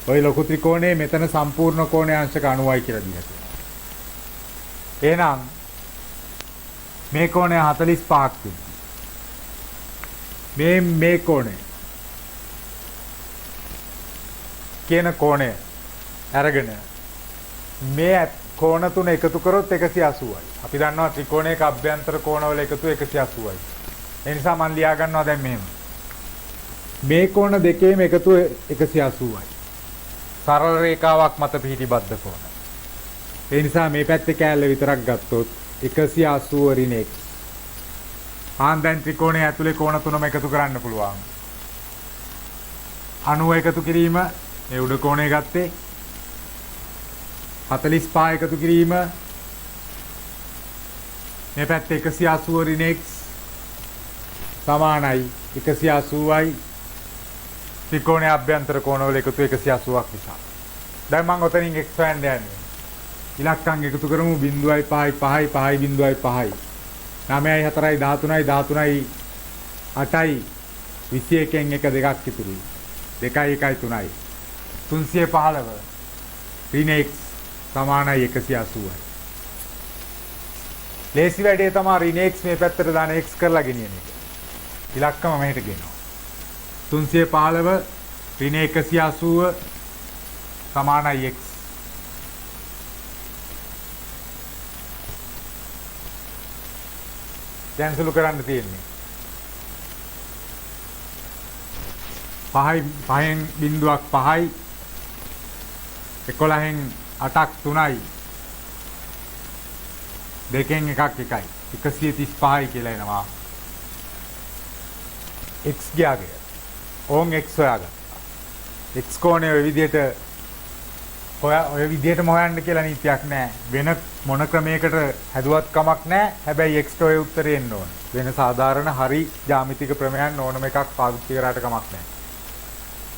ඔය ලොකු ත්‍රිකෝණයේ මෙතන සම්පූර්ණ කෝණයේ අංශක 90යි කියලා දීලා තියෙනවා. එහෙනම් මේ කෝණය 45ක් තිබුණා. මේ කෝණය කියන කෝණය අරගෙන මේ කෝණ තුන එකතු කරොත් 180යි. අපි දන්නවා ත්‍රිකෝණයක අභ්‍යන්තර කෝණවල එකතු 180යි. ඒ නිසා මම ලියා ගන්නවා දැන් මෙහෙම. මේ කෝණ දෙකේම එකතු 180යි. සරල රේඛාවක් මත පිහිටිබද්ධ කෝණ. ඒ නිසා මේ පැත්තේ කෑල්ල විතරක් ගත්තොත් 180 ඍණ x. දැන් ත්‍රිකෝණය ඇතුලේ කෝණ තුනම එකතු කරන්න පුළුවන්. 90 එකතු කිරීම මේ උඩ කෝණය ගත්තේ 45 එකතු කිරීම මේ පැත්තේ 180 ඍණ x සමානයි 180යි ත්‍රිකෝණයේ අභ්‍යන්තර කෝණවල එකතු 180ක් නිසා. දැන් මම ඔතනින් x හොයන්න යන්නේ. ඉලක්කම් එකතු කරමු 0.5යි 5යි 5යි 0.5යි 9යි 4යි 13යි 13යි 8යි 21න් එක දෙකක් ඉතුරුයි. 2යි 1යි 3යි 315 ඍණ x සමානයි 180යි. ලේසි වැඩේ තමයි ඍණ x මේ පැත්තට දාන x කරලා ගෙනියන එක. ඉලක්කම මෙහෙට ගෙනවා. 315 ඍණ 180 සමානයි x. දැන් සුළු කරන්න තියෙන්නේ 5න් බිඳුවක් 5යි 11න් 8ක් 3යි 2න් එකක් 1යි 135යි කියලා එනවා x ගියාගේ ඕන් x හොයාගත්තා. x කෝණය ඔය විදිහට ඔය විදිහටම හොයන්න කියලා නීතියක් නැහැ. වෙන මොන ක්‍රමයකට හැදුවත් කමක් නැහැ. හැබැයි x ට ඔය උත්තරේ එන්න ඕන. වෙන සාධාරණ හරි ජ්‍යාමිතික ප්‍රමේයන් ඕනම එකක් පාවිච්චි කරාට කමක් නැහැ.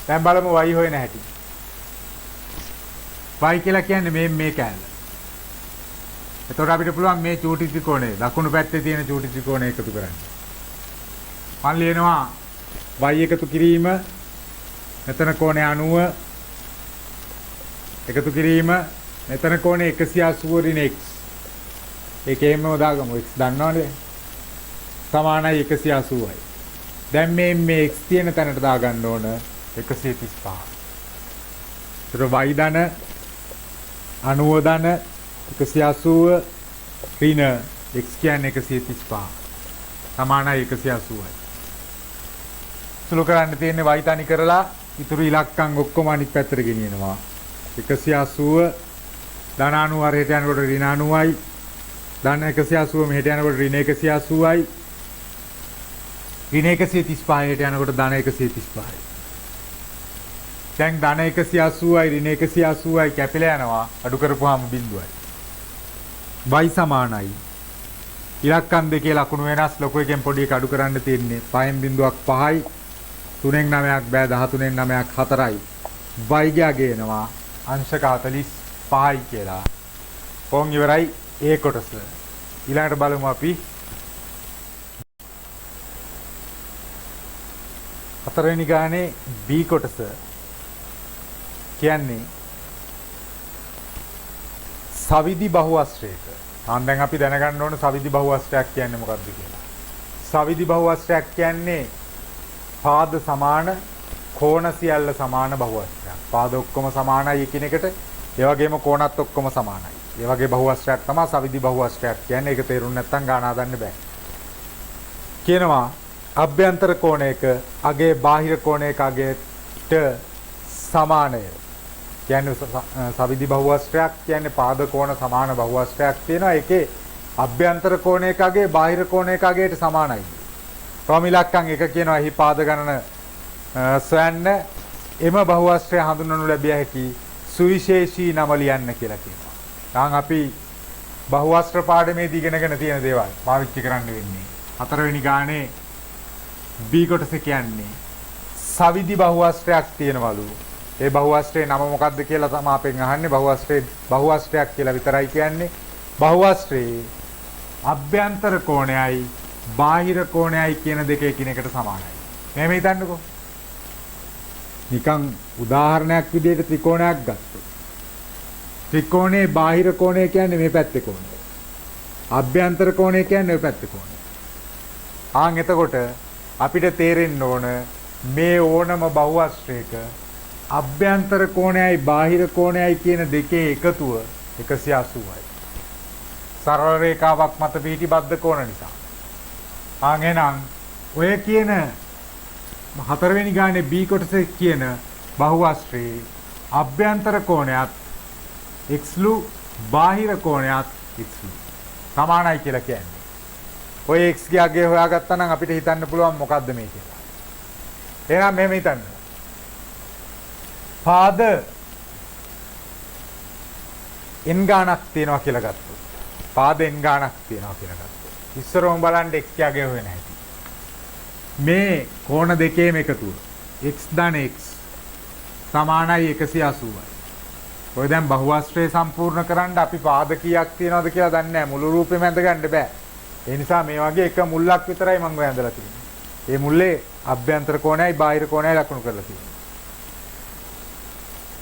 දැන් බලමු y හොයන හැටි. y කියලා කියන්නේ මේ කෑල්ල. එතකොට අපිට පුළුවන් මේ චූටි ත්‍රිකෝණය දකුණු පැත්තේ තියෙන චූටි ත්‍රිකෝණය එකතු කරන්න. මම ලියනවා y එකතු කිරීම මෙතන කෝණය 90 එකතු කිරීම මෙතන කෝණය 180 ඍණ x. ඒකේම උදාගමු x දන්නවනේ. සමානයි 180යි. දැන් මේ x තියෙන තැනට දාගන්න ඕන 135. ඒතර y ධන 90 ධන 180 ඍණ x කියන්නේ 135. සමානයි 180යි. සුළු කරන්න තියෙන්නේ y තනි කරලා ඉතුරු ඉලක්කම් ඔක්කොම අනිත් පැත්තට ගෙනියනවා. 180 ධන 90 හරියට යනකොට ඍණ 90යි. ධන 180 මෙහෙට යනකොට ඍණ 180යි. ඍණ 135ට යනකොට ධන 135යි. දැන් ධන 180යි ඍණ 180යි කැපිලා යනවා අඩු කරපුවාම බිඳුවයි. y සමානයි. ඉලක්කම් දෙකේ ලකුණු වෙනස් ලොකු එකෙන් පොඩි එක අඩු කරන්න තියෙන්නේ 5න් බිඳුවක් 5යි 3න් 9ක් බෑ 13න් 9ක් 4යි. y ගේනවා අංශක 45යි කියලා. කොන් ඉවරයි ඒ කොටස. ඊළඟට බලමු අපි හතරවෙනි ගානේ B කොටස කියන්නේ සවිදි බහුවස්ත්‍රයක. දැන් අපි දැනගන්න ඕන සවිදි බහුවස්ත්‍රයක් කියන්නේ මොකක්ද කියලා. සවිදි බහුවස්ත්‍රයක් කියන්නේ පාද සමාන කෝණ සියල්ල සමාන බහුවස්ත්‍රයක්. පාද ඔක්කොම සමානයි එකිනෙකට. ඒ වගේම කෝණත් ඔක්කොම සමානයි. ඒ වගේ බහුවස්ත්‍රයක් තමයි සවිදි බහුවස්ත්‍රයක් කියන්නේ. ඒක තේරුම් නැත්නම් ගාන හදන්න බෑ. කියනවා අභ්‍යන්තර කෝණයක අගේ බාහිර කෝණයක අගේට සමානය. කියන්නේ සවිදි බහුවස්ත්‍රයක් කියන්නේ පාද කෝණ සමාන බහුවස්ත්‍රයක් තියෙනවා. ඒකේ අභ්‍යන්තර කෝණයක අගේ බාහිර කෝණයක අගේට සමානයි. තවම ඉලක්කම් එක කියනවා එහි පාද ගණන සොයන්න එම බහුවස්ත්‍රය හඳුන්වනු ලැබිය හැකි සුවිශේෂී නම ලියන්න කියලා කියනවා. දැන් අපි බහුවස්ත්‍ර පාඩමේදී ඉගෙනගෙන තියෙන දේවල් පාවිච්චි කරන්න වෙන්නේ. හතරවෙනි ගානේ B කොටස කියන්නේ සවිදි බහුවස්ත්‍රයක් තියෙනවලු. ඒ බහුවස්ත්‍රයේ නම මොකක්ද කියලා තමයි අපෙන් අහන්නේ. බහුවස්ත්‍රයක් කියලා විතරයි කියන්නේ. බහුවස්ත්‍රයේ අභ්‍යන්තර කෝණයයි බාහිර කෝණයයි කියන දෙක එකිනෙකට සමානයි. මෙහෙම හිතන්නකෝ. නිකන් උදාහරණයක් විදිහට ත්‍රිකෝණයක් ගත්තොත්. ත්‍රිකෝණයේ බාහිර කෝණය කියන්නේ මේ පැත්තේ කෝණය. අභ්‍යන්තර කෝණය කියන්නේ ওই පැත්තේ කෝණය. එතකොට අපිට තේරෙන්න ඕන මේ ඕනම බහුවස්ත්‍රයක අභ්‍යන්තර කෝණයයි බාහිර කෝණයයි කියන දෙකේ එකතුව 180යි. සරල රේඛාවක් මත පිහිටි බද්ධ කෝණ නිසා. එහෙනම් ඔය කියන හතරවෙනි ගානේ B කොටසේ කියන බහුවස්ත්‍රයේ අභ්‍යන්තර කෝණයත් xලු බාහිර කෝණයත් xලු සමානයි කියලා කියන්නේ. ඔය x ගියාගේ හොයාගත්තා නම් අපිට හිතන්න පුළුවන් මොකද්ද මේ කියලා. එහෙනම් මෙහෙම හිතන්න. පාද n ගානක් තියෙනවා කියලා ගත්තොත්. පාද n ගානක් තියෙනවා කියලා ගත්තොත්. ඉස්සරෝම බලන්න x ගියාගේ හොයන හැටි. මේ කෝණ දෙකේම එකතුව x ධන x සමානයි 180යි. ඔය දැන් බහුවස්ත්‍රය සම්පූර්ණ කරන්න අපි පාද කීයක් තියනවද කියලා දන්නේ නැහැ. මුළු රූපෙම ඇඳ ගන්න බෑ. ඒ නිසා මේ වගේ එක මුල්ලක් විතරයි මම ඔය ඇඳලා තියෙන්නේ. ඒ මුල්ලේ අභ්‍යන්තර කෝණයයි බාහිර කෝණයයි ලකුණු කරලා තියෙනවා.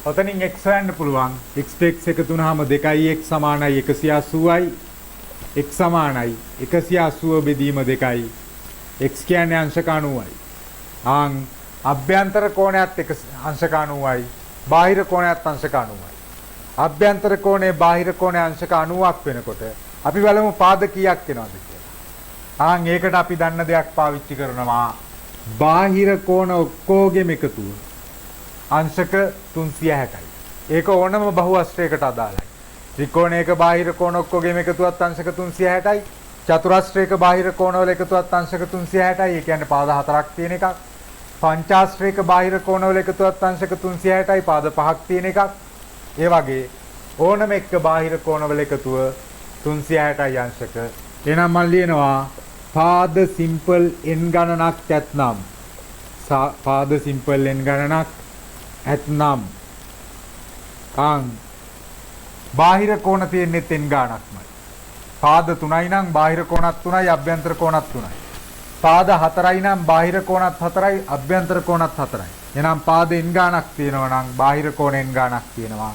ඔතනින් x හොයන්න පුළුවන්. x x එකතු වුනහම 2x සමානයි 180යි. x සමානයි 180 බෙදීම 2යි. x කියන්නේ අංශක 90යි. අභ්‍යන්තර කෝණයත් අංශක 90යි. බාහිර කෝණයත් අංශක 90යි. අභ්‍යන්තර කෝණය බාහිර කෝණය අංශක 90ක් වෙනකොට අපි බලමු පාද කීයක් වෙනවද කියලා. ඒකට අපි දන්න දෙයක් පාවිච්චි කරනවා. බාහිර කෝණ ඔක්කොගෙම එකතුව අංශක 360යි. ඒක ඕනම බහුවස්ත්‍රයකට අදාළයි. ත්‍රිකෝණයක බාහිර කෝණ ඔක්කොගෙම එකතුවත් අංශක 360යි. චතුරස්‍රයක බාහිර කෝණවල එකතුවත් අංශක 360යි. ඒ කියන්නේ පාද හතරක් තියෙන එකක්. පංචාස්ත්‍රයක බාහිර කෝණවල එකතුවත් අංශක 360යි. පාද පහක් තියෙන එකක්. ඒ වගේ ඕනම එක බාහිර කෝණවල එකතුව 360යි අංශක. එහෙනම් මම ලියනවා පාද සිම්පල් n ගණනක් ඇතනම් පාද සිම්පල් n ගණනක් ඇත්නම් අං බාහිර කෝණ තියෙන්නේ තෙන් ගාණක්මයි. පාද 3යි නම් බාහිර කෝණත් 3යි අභ්‍යන්තර කෝණත් 3යි. පාද 4යි නම් බාහිර කෝණත් 4යි අභ්‍යන්තර කෝණත් 4යි. එහෙනම් පාද n ගාණක් තියෙනවා නම් බාහිර කෝණ n ගාණක් තියෙනවා.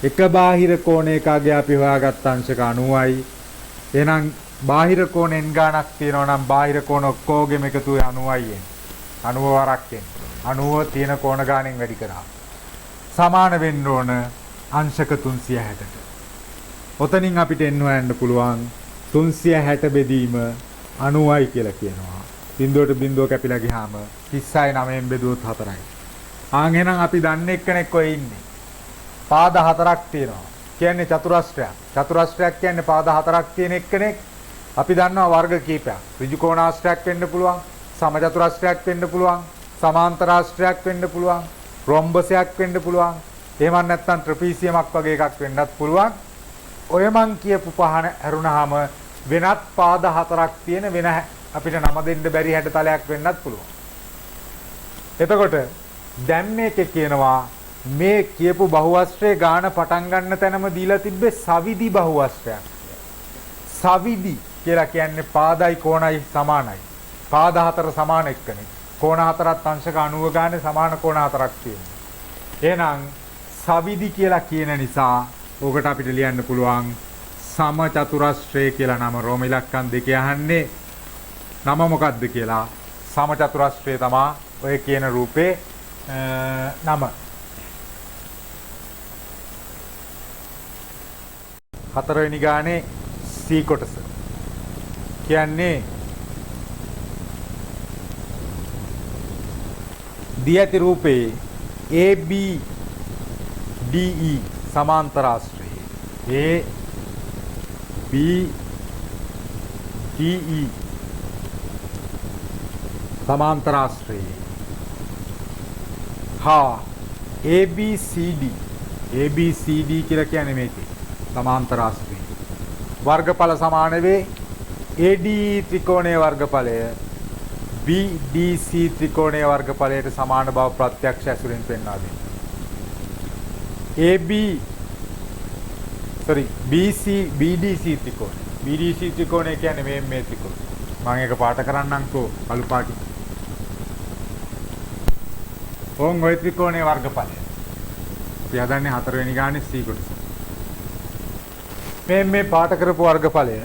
එක බාහිර කෝණයකගේ අපි හොයාගත්ත අංශක 90යි. එහෙනම් බාහිර කෝණ n ගාණක් තියෙනවා නම් බාහිර කෝණ ඔක්කොගෙම එකතු 90යි. 90 වරක් එන්නේ. 90 තියෙන කෝණ ගාණෙන් වැඩි කරා. සමාන වෙන්න ඕන අංශක 360ට. ඔතනින් අපිට එන්න හොයන්න පුළුවන් 360 බෙදීම 90යි කියලා කියනවා. බිඳුවට බිඳුව කැපිලා ගියාම 36 9න් බෙදුවොත් 4යි. ආන් එහෙනම් අපි දන්නේ එක්කෙනෙක් ඔය ඉන්නේ. පාද 4ක් තියෙනවා. කියන්නේ චතුරස්‍රයක්. චතුරස්‍රයක් කියන්නේ පාද 4ක් තියෙන එක්කෙනෙක්. අපි දන්නවා වර්ග කීපයක්. ඍජු කෝණාශ්‍රයක් වෙන්න පුළුවන්, සමචතුරස්‍රයක් වෙන්න පුළුවන්, සමාන්තරාශ්‍රයක් වෙන්න පුළුවන්, රොම්බසයක් වෙන්න පුළුවන්. එහෙම නැත්නම් ට්‍රපීසියමක් වගේ එකක් වෙන්නත් පුළුවන්. ඔය මං කියපු පහන ඇරුණාම වෙනත් පාද 4ක් තියෙන වෙන අපිට නම දෙන්න බැරි හැඩතලයක් වෙන්නත් පුළුවන්. එතකොට දැන් මේකේ කියනවා මේ කියපු බහුවස්ත්‍රයේ ගාන පටන් ගන්න තැනම දීලා තිබ්බේ සවිදි බහුවස්ත්‍රයක්. සවිදි කියලා කියන්නේ පාදයි කෝණයි සමානයි. පාද 4 සමාන එක්කනේ. කෝණ 4ත් අංශක 90 ගානේ සමාන කෝණ 4ක් තියෙනවා. එහෙනම් සවිදි කියලා කියන නිසා ඕකට අපිට ලියන්න පුළුවන් සමචතුරස්‍රය කියලා නම. රෝම ඉලක්කම් දෙකේ අහන්නේ නම මොකක්ද කියලා. සමචතුරස්‍රය තමයි ඔය කියන රූපේ නම. හතරවෙනි ගානේ C කොටස කියන්නේ දී ඇති රූපේ AB DE සමාන්තරාශ්‍රය. AB DE සමාන්තරාශ්‍රය. හා ABCD කියලා කියන්නේ මේකේ සමාන්තරාශ්‍රය. වර්ගඵල සමාන වේ ADE ත්‍රිකෝණයේ වර්ගඵලය BDC ත්‍රිකෝණයේ වර්ගඵලයට සමාන බව ප්‍රත්‍යක්ෂ ඇසුරින් පෙන්වා දෙනවා. BDC ත්‍රිකෝණය. BDC ත්‍රිකෝණය කියන්නේ මේ ත්‍රිකෝණය. මම ඒක පාට කරන්නම්කෝ කළු පාටින්. ඕන් ওই ත්‍රිකෝණයේ වර්ගඵලය. අපි හදන්නේ 4 වෙනි ගානේ C කොටස. මේ පාට කරපු වර්ගඵලය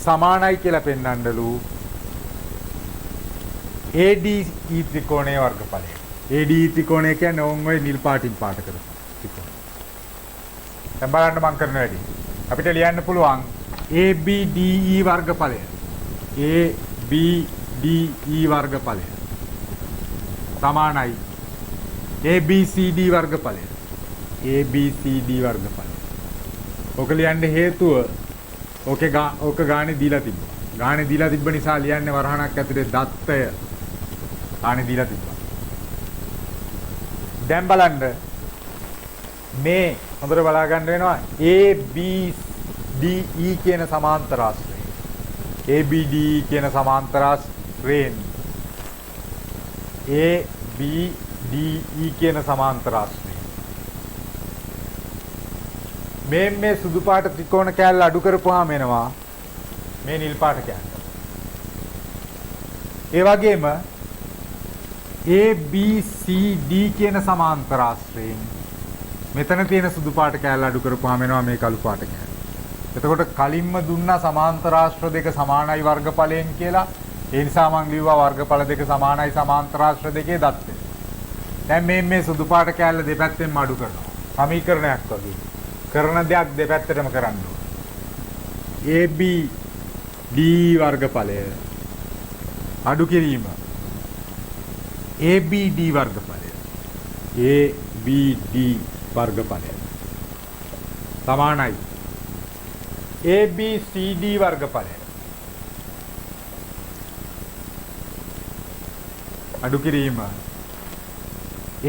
සමානයි කියලා පෙන්වන්නලු ADE ත්‍රිකෝණයේ වර්ගඵලය. ADE ත්‍රිකෝණය කියන්නේ ඕන් ওই නිල් පාටින් පාට කරපු ත්‍රිකෝණය. දැන් බලන්න මම කරන වැඩි. අපිට ලියන්න පුළුවන් ABDE වර්ගඵලය. ABDE වර්ගඵලය සමානයි ABCD වර්ගඵලය. ABCD වර්ගඵලය. ඔක ලියන්න හේතුව ඕක ගානේ දීලා තිබ්බා. ගානේ දීලා තිබ්බ නිසා ලියන්නේ වරහණක් ඇතුලේ දත්තය. ගානේ දීලා තිබ්බා. දැන් බලන්න මේ හොඳට බලා ගන්න වෙනවා ABDE කියන සමාන්තරාශ්‍රය. ABDE කියන සමාන්තරාශ්‍රයෙන් ABDE කියන සමාන්තරාශ්‍රය. මේ සුදු පාට ත්‍රිකෝණ කෑල්ල අඩු කරපුවාම එනවා මේ නිල් පාට කෑල්ල. ඒ වගේම ABCD කියන සමාන්තරාශ්‍රයෙන් මෙතන තියෙන සුදු පාට කෑල්ල අඩු කරපුවාම එනවා මේ කළු පාට කෑල්ල. එතකොට කලින්ම දුන්නා සමාන්තරාශ්‍ර දෙක සමානයි වර්ගඵලයෙන් කියලා. ඒ නිසා මම ලිව්වා වර්ගඵල දෙක සමානයි සමාන්තරාශ්‍ර දෙකේ දත්තය. දැන් මේ සුදු පාට කෑල්ල දෙපැත්තෙන්ම අඩු කරනවා. සමීකරණයක් වගේ. කරන දෙයක් දෙපැත්තටම කරන්න ඕනේ. AB D වර්ගඵලය අඩු කිරීම ABD වර්ගඵලය ABD වර්ගඵලය සමානයි ABCD වර්ගඵලය අඩු කිරීම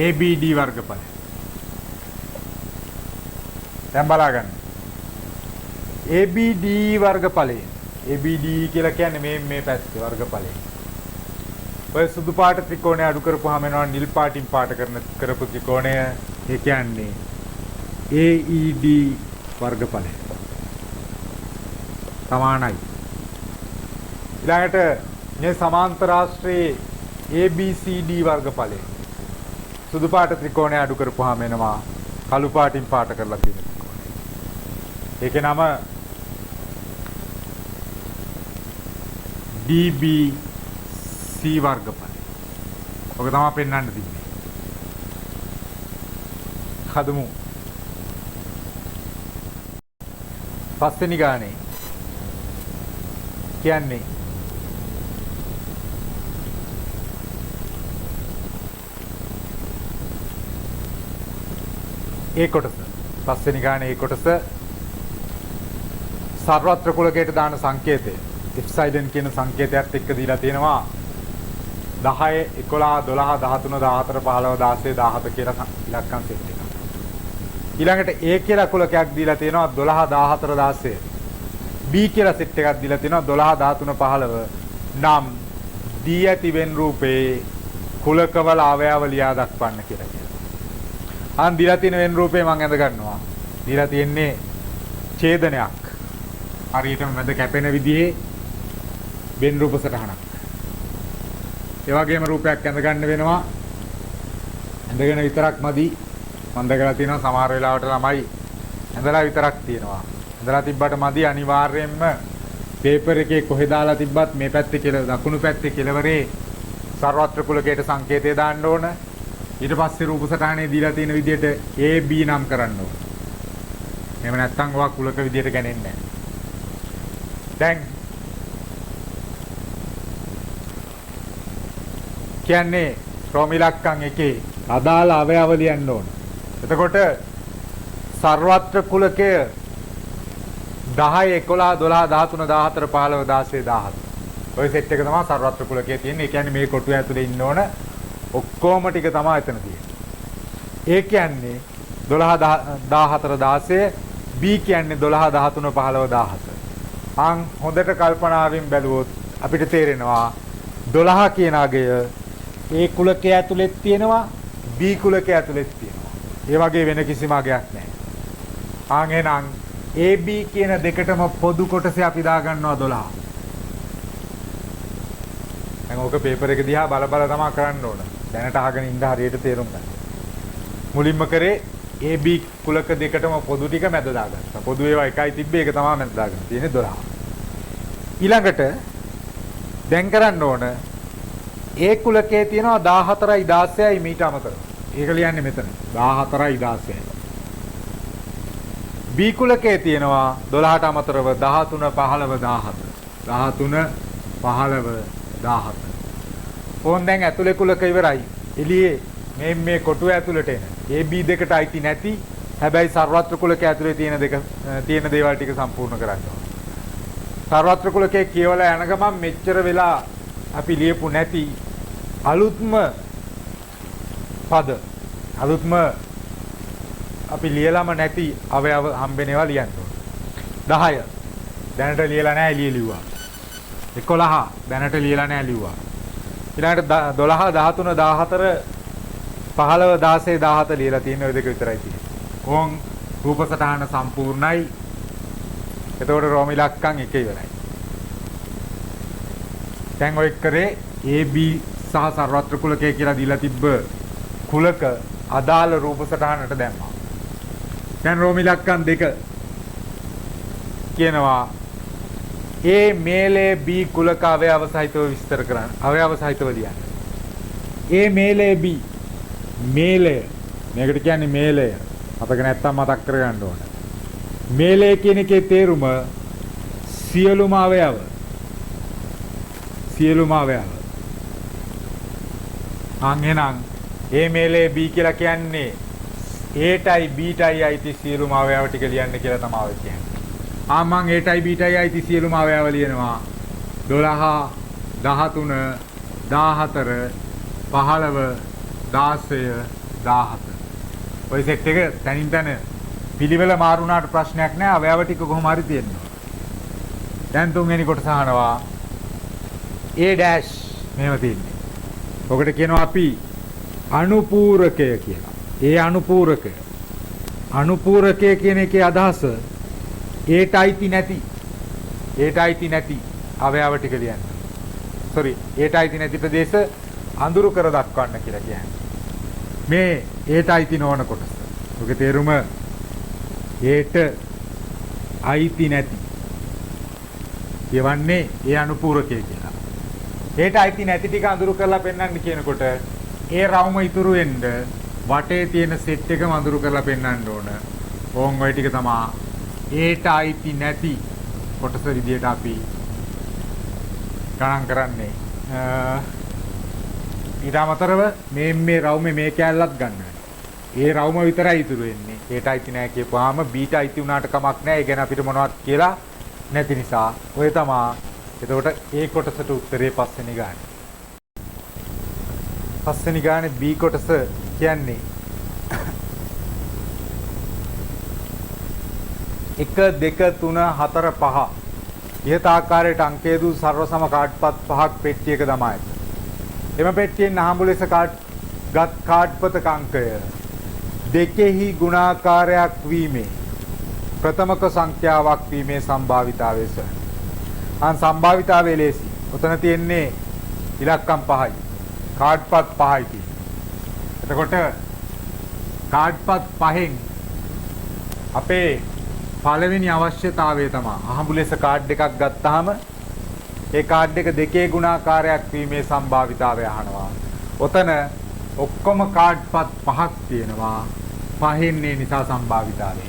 ABD වර්ගඵලය. දැන් බලා ගන්න. ABD වර්ගඵලය. ABD කියලා කියන්නේ මේ පැත්තේ වර්ගඵලය. ඔය සුදු පාට ත්‍රිකෝණය අඩු කරපුවාම එනවා නිල් පාටින් පාට කරපු ත්‍රිකෝණය. ඒ කියන්නේ AED වර්ගඵලය. සමානයි. ඊළඟට මේ සමාන්තර රාශියේ ABCD වර්ගඵලය. සුදු පාට ත්‍රිකෝණය අඩු කරපුවාම එනවා කළු පාටින් පාට කරලා තියෙන ත්‍රිකෝණය. ඒකේ නම DBC වර්ගඵලය. ඔක තමයි පෙන්වන්න තිබ්බේ. හදමු. පස්වෙනි ගානේ කියන්නේ ඒ කොටස. පස්වෙනි ගානේ ඒ කොටස සර්වත්‍ර කුලකයට දාන සංකේතය එප්සයිලන් කියන සංකේතයත් එක්ක දීලා තියෙනවා 10 11 12 13 14 15 16 17 කියලා ඉලක්කම් සෙට් එකක්. ඊළඟට A කියලා කුලකයක් දීලා තියෙනවා 12 14 16. B කියලා සෙට් එකක් දීලා තියෙනවා 12 13 15 නම් දී ඇති වෙන් රූපේ කුලකවල අවයව ලියා දක්වන්න කියලා කියනවා. අන් දීලා තියෙන වෙන් රූපේ මම අඳ ගන්නවා. දීලා තියෙන්නේ ඡේදනයක්. හරියටම මැද කැපෙන විදිහේ වෙන් රූප සටහනක්. ඒ වගේම රූපයක් අඳ ගන්න වෙනවා. ඇඳගෙන විතරක් මදි. මම දැකලා තියෙනවා සමහර වෙලාවට ළමයි ඇඳලා විතරක් තියෙනවා. ඇඳලා තිබ්බට මදි අනිවාර්යයෙන්ම පේපර් එකේ කොහෙ දාලා තිබ්බත් මේ පැත්තේ කියලා දකුණු පැත්තේ කෙළවරේ සර්වත්‍ර කුලකයට සංකේතය දාන්න ඕන. ඊට පස්සේ රූප සටහනේ දීලා තියෙන විදිහට AB නම් කරන්න ඕන. එහෙම නැත්නම් ඔවා කුලක විදිහට ගන්නේ නැහැ. දැන් කියන්නේ ක්‍රම ඉලක්කම් එකේ අදාළ අවයව ලියන්න ඕන. එතකොට සර්වත්‍ර කුලකය 10 11 12 13 14 15 16 17. ඔය සෙට් එක තමයි සර්වත්‍ර කුලකයේ තියෙන්නේ. ඒ කියන්නේ මේ කොටුව ඇතුලේ ඉන්න ඕන ඔක්කොම ටික තමයි එතන තියෙන්නේ. A කියන්නේ 12 14 16, B කියන්නේ 12 13 15 17. අන් හොඳට කල්පනාවෙන් බැලුවොත් අපිට තේරෙනවා 12 කියන අගය A කුලකයේ ඇතුලෙත් තියෙනවා, B කුලකයේ ඇතුලෙත් තියෙනවා. ඒ වගේ වෙන කිසිම අගයක් නැහැ. ආන් එහෙනම් AB කියන දෙකටම පොදු කොටසේ අපි දා ගන්නවා 12. දැන් ඕක පේපර් එක දිහා බල බල තමයි කරන්න ඕන. දැනට අහගෙන ඉඳ හරියට තේරුම් ගන්න. මුලින්ම කරේ AB කුලක දෙකටම පොදු ටික මැද දාගත්තා. පොදු ඒවා එකයි තිබ්බේ, ඒක තමයි මැද දාගන්න තියෙන්නේ 12. ඊළඟට දැන් කරන්න ඕන A කුලකයේ තියෙනවා 14යි 16යි මීට අමතරව. ඒක ලියන්නේ මෙතන 14යි 16යි. B කුලකයේ තියෙනවා 12ට අමතරව 13 15 17. 13 15 17. ඕන් දැන් ඇතුලේ කුලක ඉවරයි. එළියේ මේ කොටුව ඇතුළට එන AB දෙකට අයිති නැති හැබැයි සර්වත්‍ර කුලක ඇතුලේ තියෙන දේවල් ටික සම්පූර්ණ කරන්න ඕන. සර්වත්‍ර කුලකයේ කියවලා යන ගමන් මෙච්චර වෙලා අපි ලියපු නැති අලුත්ම පද අලුත්ම අපි ලියලම නැති අවයව හම්බෙන ඒවා ලියන්න ඕන. 10 දැනට ලියලා නැහැ, එළිය ලිව්වා. 11 දැනට ලියලා නැහැ, ලිව්වා. ඊළඟට 12 13 14 15 16 17 ලියලා තියෙන ඔය දෙක විතරයි තියෙන්නේ. ඕන් රූප සටහන සම්පූර්ණයි. එතකොට රෝම ඉලක්කම් එක ඉවරයි. දැන් ඔය කරේ AB සහ සර්වත්‍ර කුලකය කියලා දීලා තිබ්බ කුලක අදාළ රූප සටහනට දැම්මා. දැන් රෝම ඉලක්කම් දෙක කියනවා A මේලේ B කුලක අවයව සහිතව විස්තර කරන්න. අවයව සහිතව ලියන්න. A මේලේ B මේලය මේකට කියන්නේ මේලය. අපිට නැත්තම් මතක් කරගන්න ඕන. මේලය කියන එකේ තේරුම සියලුම අවයව. සියලුම අවයව. එහෙනම් A මේලේ B කියලා කියන්නේ Aටයි Bටයි අයිති සියලුම අවයව ටික ලියන්න කියලා තමයි කියන්නේ. මම Aටයි Bටයි අයිති සියලුම අවයව ලියනවා 12 13 14 15 16 17. ඔය සෙට් එක තනින් තන පිළිවෙල මාරු වුණාට ප්‍රශ්නයක් නැහැ. අවයව ටික කොහොම හරි තියෙනවා. දැන් තුන්වෙනි කොටස අහනවා A ඩෑෂ් මෙහෙම තියෙන්නේ. ඔකට කියනවා අපි අනුපූරකය කියලා. ඒ අනුපූරකය. අනුපූරකය කියන එකේ අදහස ඒට අයිති නැති අවයව ටික ලියන්න. sorry ඒට අයිති නැති ප්‍රදේශ අඳුරු කර දක්වන්න කියලා කියන්නේ. මේ ඒට අයිති නොවන කොටස. ඔගේ තේරුම ඒට අයිති නැති. කියවන්නේ ඒ අනුපූරකය කියලා. ඒට අයිති නැති ටික අඳුරු කරලා පෙන්වන්න කියනකොට ඒ රවුම ඉතුරු වෙන්න වටේ තියෙන සෙට් එකම අඳුරු කරලා පෙන්වන්න ඕන. ඕන් ඔය ටික තමයි ඒට අයිති නැති කොටස විදියට අපි ගණන් කරන්නේ. ඊට අමතරව මේ රවුමේ මේ කැලලත් ගන්න. ඒ රවුම විතරයි ඉතුරු වෙන්නේ. ඒට අයිති නැහැ කියපුවාම බීට අයිති වුණාට කමක් නැහැ. ඒ ගැන අපිට මොනවත් කියලා නැති නිසා ඔය තමයි. එතකොට ඒ කොටසට උත්තරේ පස්වෙනි ගානේ. පස්වෙනි ගානේ B කොටස කියන්නේ 1 2 3 4 5 ඉහත ආකාරයට අංකය දූ සර්ව සම කාඩ්පත් 5ක් පෙට්ටියක දමා ඇත. එම පෙට්ටියෙන් අහඹු ලෙස ගත් කාඩ්පතක අංකය දෙකෙහි ගුණාකාරයක් වීමේ ප්‍රථමක සංඛ්‍යාවක් වීමේ සම්භාවිතාවය සර්. සම්භාවිතාවය ලේසි. උතන තියෙන්නේ ඉලක්කම් 5යි. කාඩ්පත් 5යි තියෙන්නේ. එතකොට කාඩ්පත් 5න් අපේ පළවෙනි අවශ්‍යතාවය තමයි අහඹු ලෙස කාඩ් එකක් ගත්තාම ඒ කාඩ් එක දෙකේ ගුණාකාරයක් වීමේ සම්භාවිතාවය අහනවා. ඔතන ඔක්කොම කාඩ්පත් 5ක් තියෙනවා. 5න් ඒ නිසා සම්භාවිතාවය.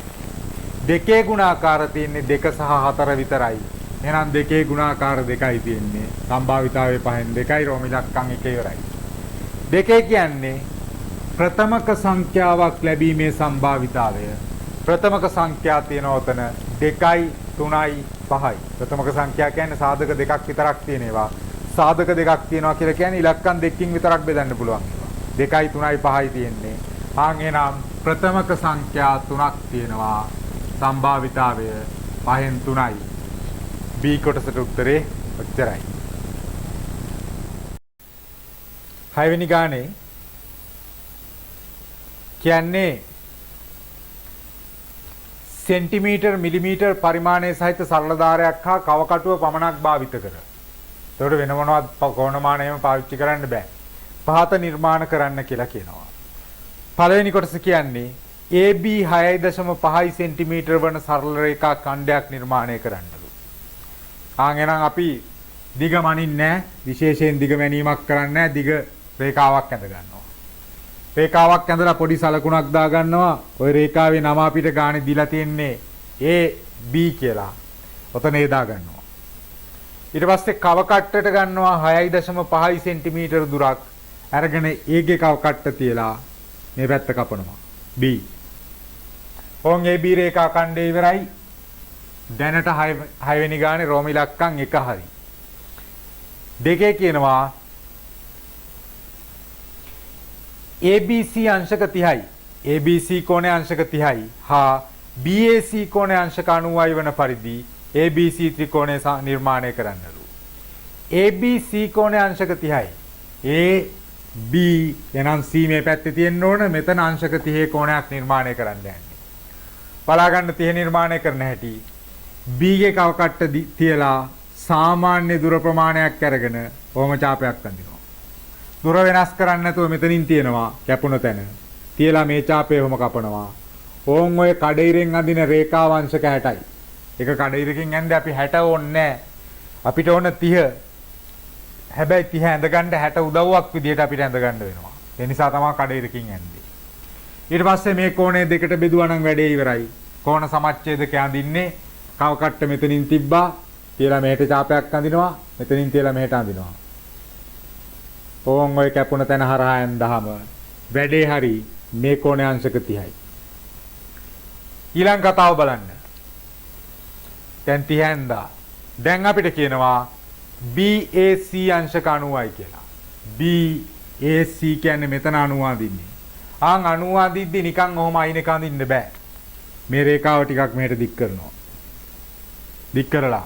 දෙකේ ගුණාකාර තියෙන්නේ 2 සහ 4 විතරයි. එහෙනම් දෙකේ ගුණාකාර 2යි තියෙන්නේ. සම්භාවිතාවය 5න් 2යි රෝම ඉලක්කම් 1 ඉවරයි. දෙකේ කියන්නේ ප්‍රථමක සංඛ්‍යාවක් ලැබීමේ සම්භාවිතාවය. ප්‍රථමක සංඛ්‍යා තියෙනවා උතන 2යි 3යි 5යි. ප්‍රථමක සංඛ්‍යා කියන්නේ සාධක දෙකක් විතරක් තියෙන ඒවා. සාධක දෙකක් තියෙනවා කියලා කියන්නේ ඉලක්කම් දෙකකින් විතරක් බෙදන්න පුළුවන් ඒවා. 2යි 3යි 5යි තියෙන්නේ. එහෙනම් ප්‍රථමක සංඛ්‍යා 3ක් තියෙනවා. සම්භාවිතාවය 5න් 3යි. B කොටසට උත්තරේ ඔච්චරයි. 6 වෙනි ගානේ කියන්නේ සෙන්ටිමීටර් මිලිමීටර් පරිමාණයේ සහිත සරල ධාරයක් හා කවකටුව පමණක් භාවිත කර. ඒකට වෙන මොනවත් කෝණමානයම පාවිච්චි කරන්න බෑ. පහත නිර්මාණ කරන්න කියලා කියනවා. පළවෙනි කොටස කියන්නේ AB 6.5 සෙන්ටිමීටර් වන සරල රේඛා ඛණ්ඩයක් නිර්මාණය කරන්නලු. එහෙනම් අපි දිග මනින්නේ නැහැ. විශේෂයෙන් දිග මැනීමක් කරන්නේ නැහැ. දිග රේඛාවක් ඇඳ ගන්නවා. රේඛාවක් ඇඳලා පොඩි සලකුණක් දා ගන්නවා. ওই රේඛාවේ නම අපිට ගානේ දීලා තියෙන්නේ AB කියලා. ඔතන ඒ දා ගන්නවා. ඊට පස්සේ කව කට්ටට ගන්නවා 6.5 සෙන්ටිමීටර් දුරක්. අරගෙන ඒගේ කව කට්ට තියලා මේ පැත්ත කපනවා. B. ඕන් AB රේඛා ඛණ්ඩය ඉවරයි. දැනට 6 වෙනි ගානේ රෝම ඉලක්කම් 1 හරි. දෙකේ කියනවා ABC අංශක 30යි. ABC කෝණය අංශක 30යි හා BAC කෝණය අංශක 90යි වන පරිදි ABC ත්‍රිකෝණය නිර්මාණය කරන්නලු. ABC කෝණය අංශක 30යි. AB එනම් C මේ පැත්තේ තියෙන්න ඕන. මෙතන අංශක 30 කෝණයක් නිර්මාණය කරන්න යන්නේ. බලා ගන්න 30 නිර්මාණය කරන හැටි. B ගේ කව කට්ට තියලා සාමාන්‍ය දුර ප්‍රමාණයක් අරගෙන ඕම චාපයක් අඳිනවා. දුර වෙනස් කරන්නේ නැතුව මෙතනින් තියෙනවා කැපුණ තැන. තියලා මේ චාපය ඔහම කපනවා. ඕන් ඔය කඩිරෙන් අඳින රේඛාව අංශක 60යි. ඒක කඩිරකින් ඇඳ අපි 60 ඕනේ අපිට ඕන 30. හැබැයි 30 ඇඳ ගන්න 60 උදව්වක් විදියට අපිට ඇඳ ගන්න වෙනවා. ඒ නිසා තමයි කඩිරකින් ඇඳේ. ඊට පස්සේ මේ කෝණය දෙකට බෙදුවා නම් වැඩේ ඉවරයි. කෝණ සමච්ඡේදක අඳින්නේ කව කට්ට මෙතනින් තිබ්බා. තියලා මෙහෙට චාපයක් අඳිනවා. මෙතනින් තියලා මෙහෙට අඳිනවා. ඕන් ඔය කැපුණ තැන හරහා ඇඳහම වැඩේ හරි මේ කෝණය අංශක 30යි. ඊළඟ කතාව බලන්න. දැන් 30 ඇඳා. දැන් අපිට කියනවා BAC අංශක 90යි කියලා. BAC කියන්නේ මෙතන 90 අඳින්නේ. 90 අඳිද්දි නිකන් ඔහම අයින් එක අඳින්න බෑ. මේ රේඛාව ටිකක් මෙහෙට දික් කරනවා. දික් කරලා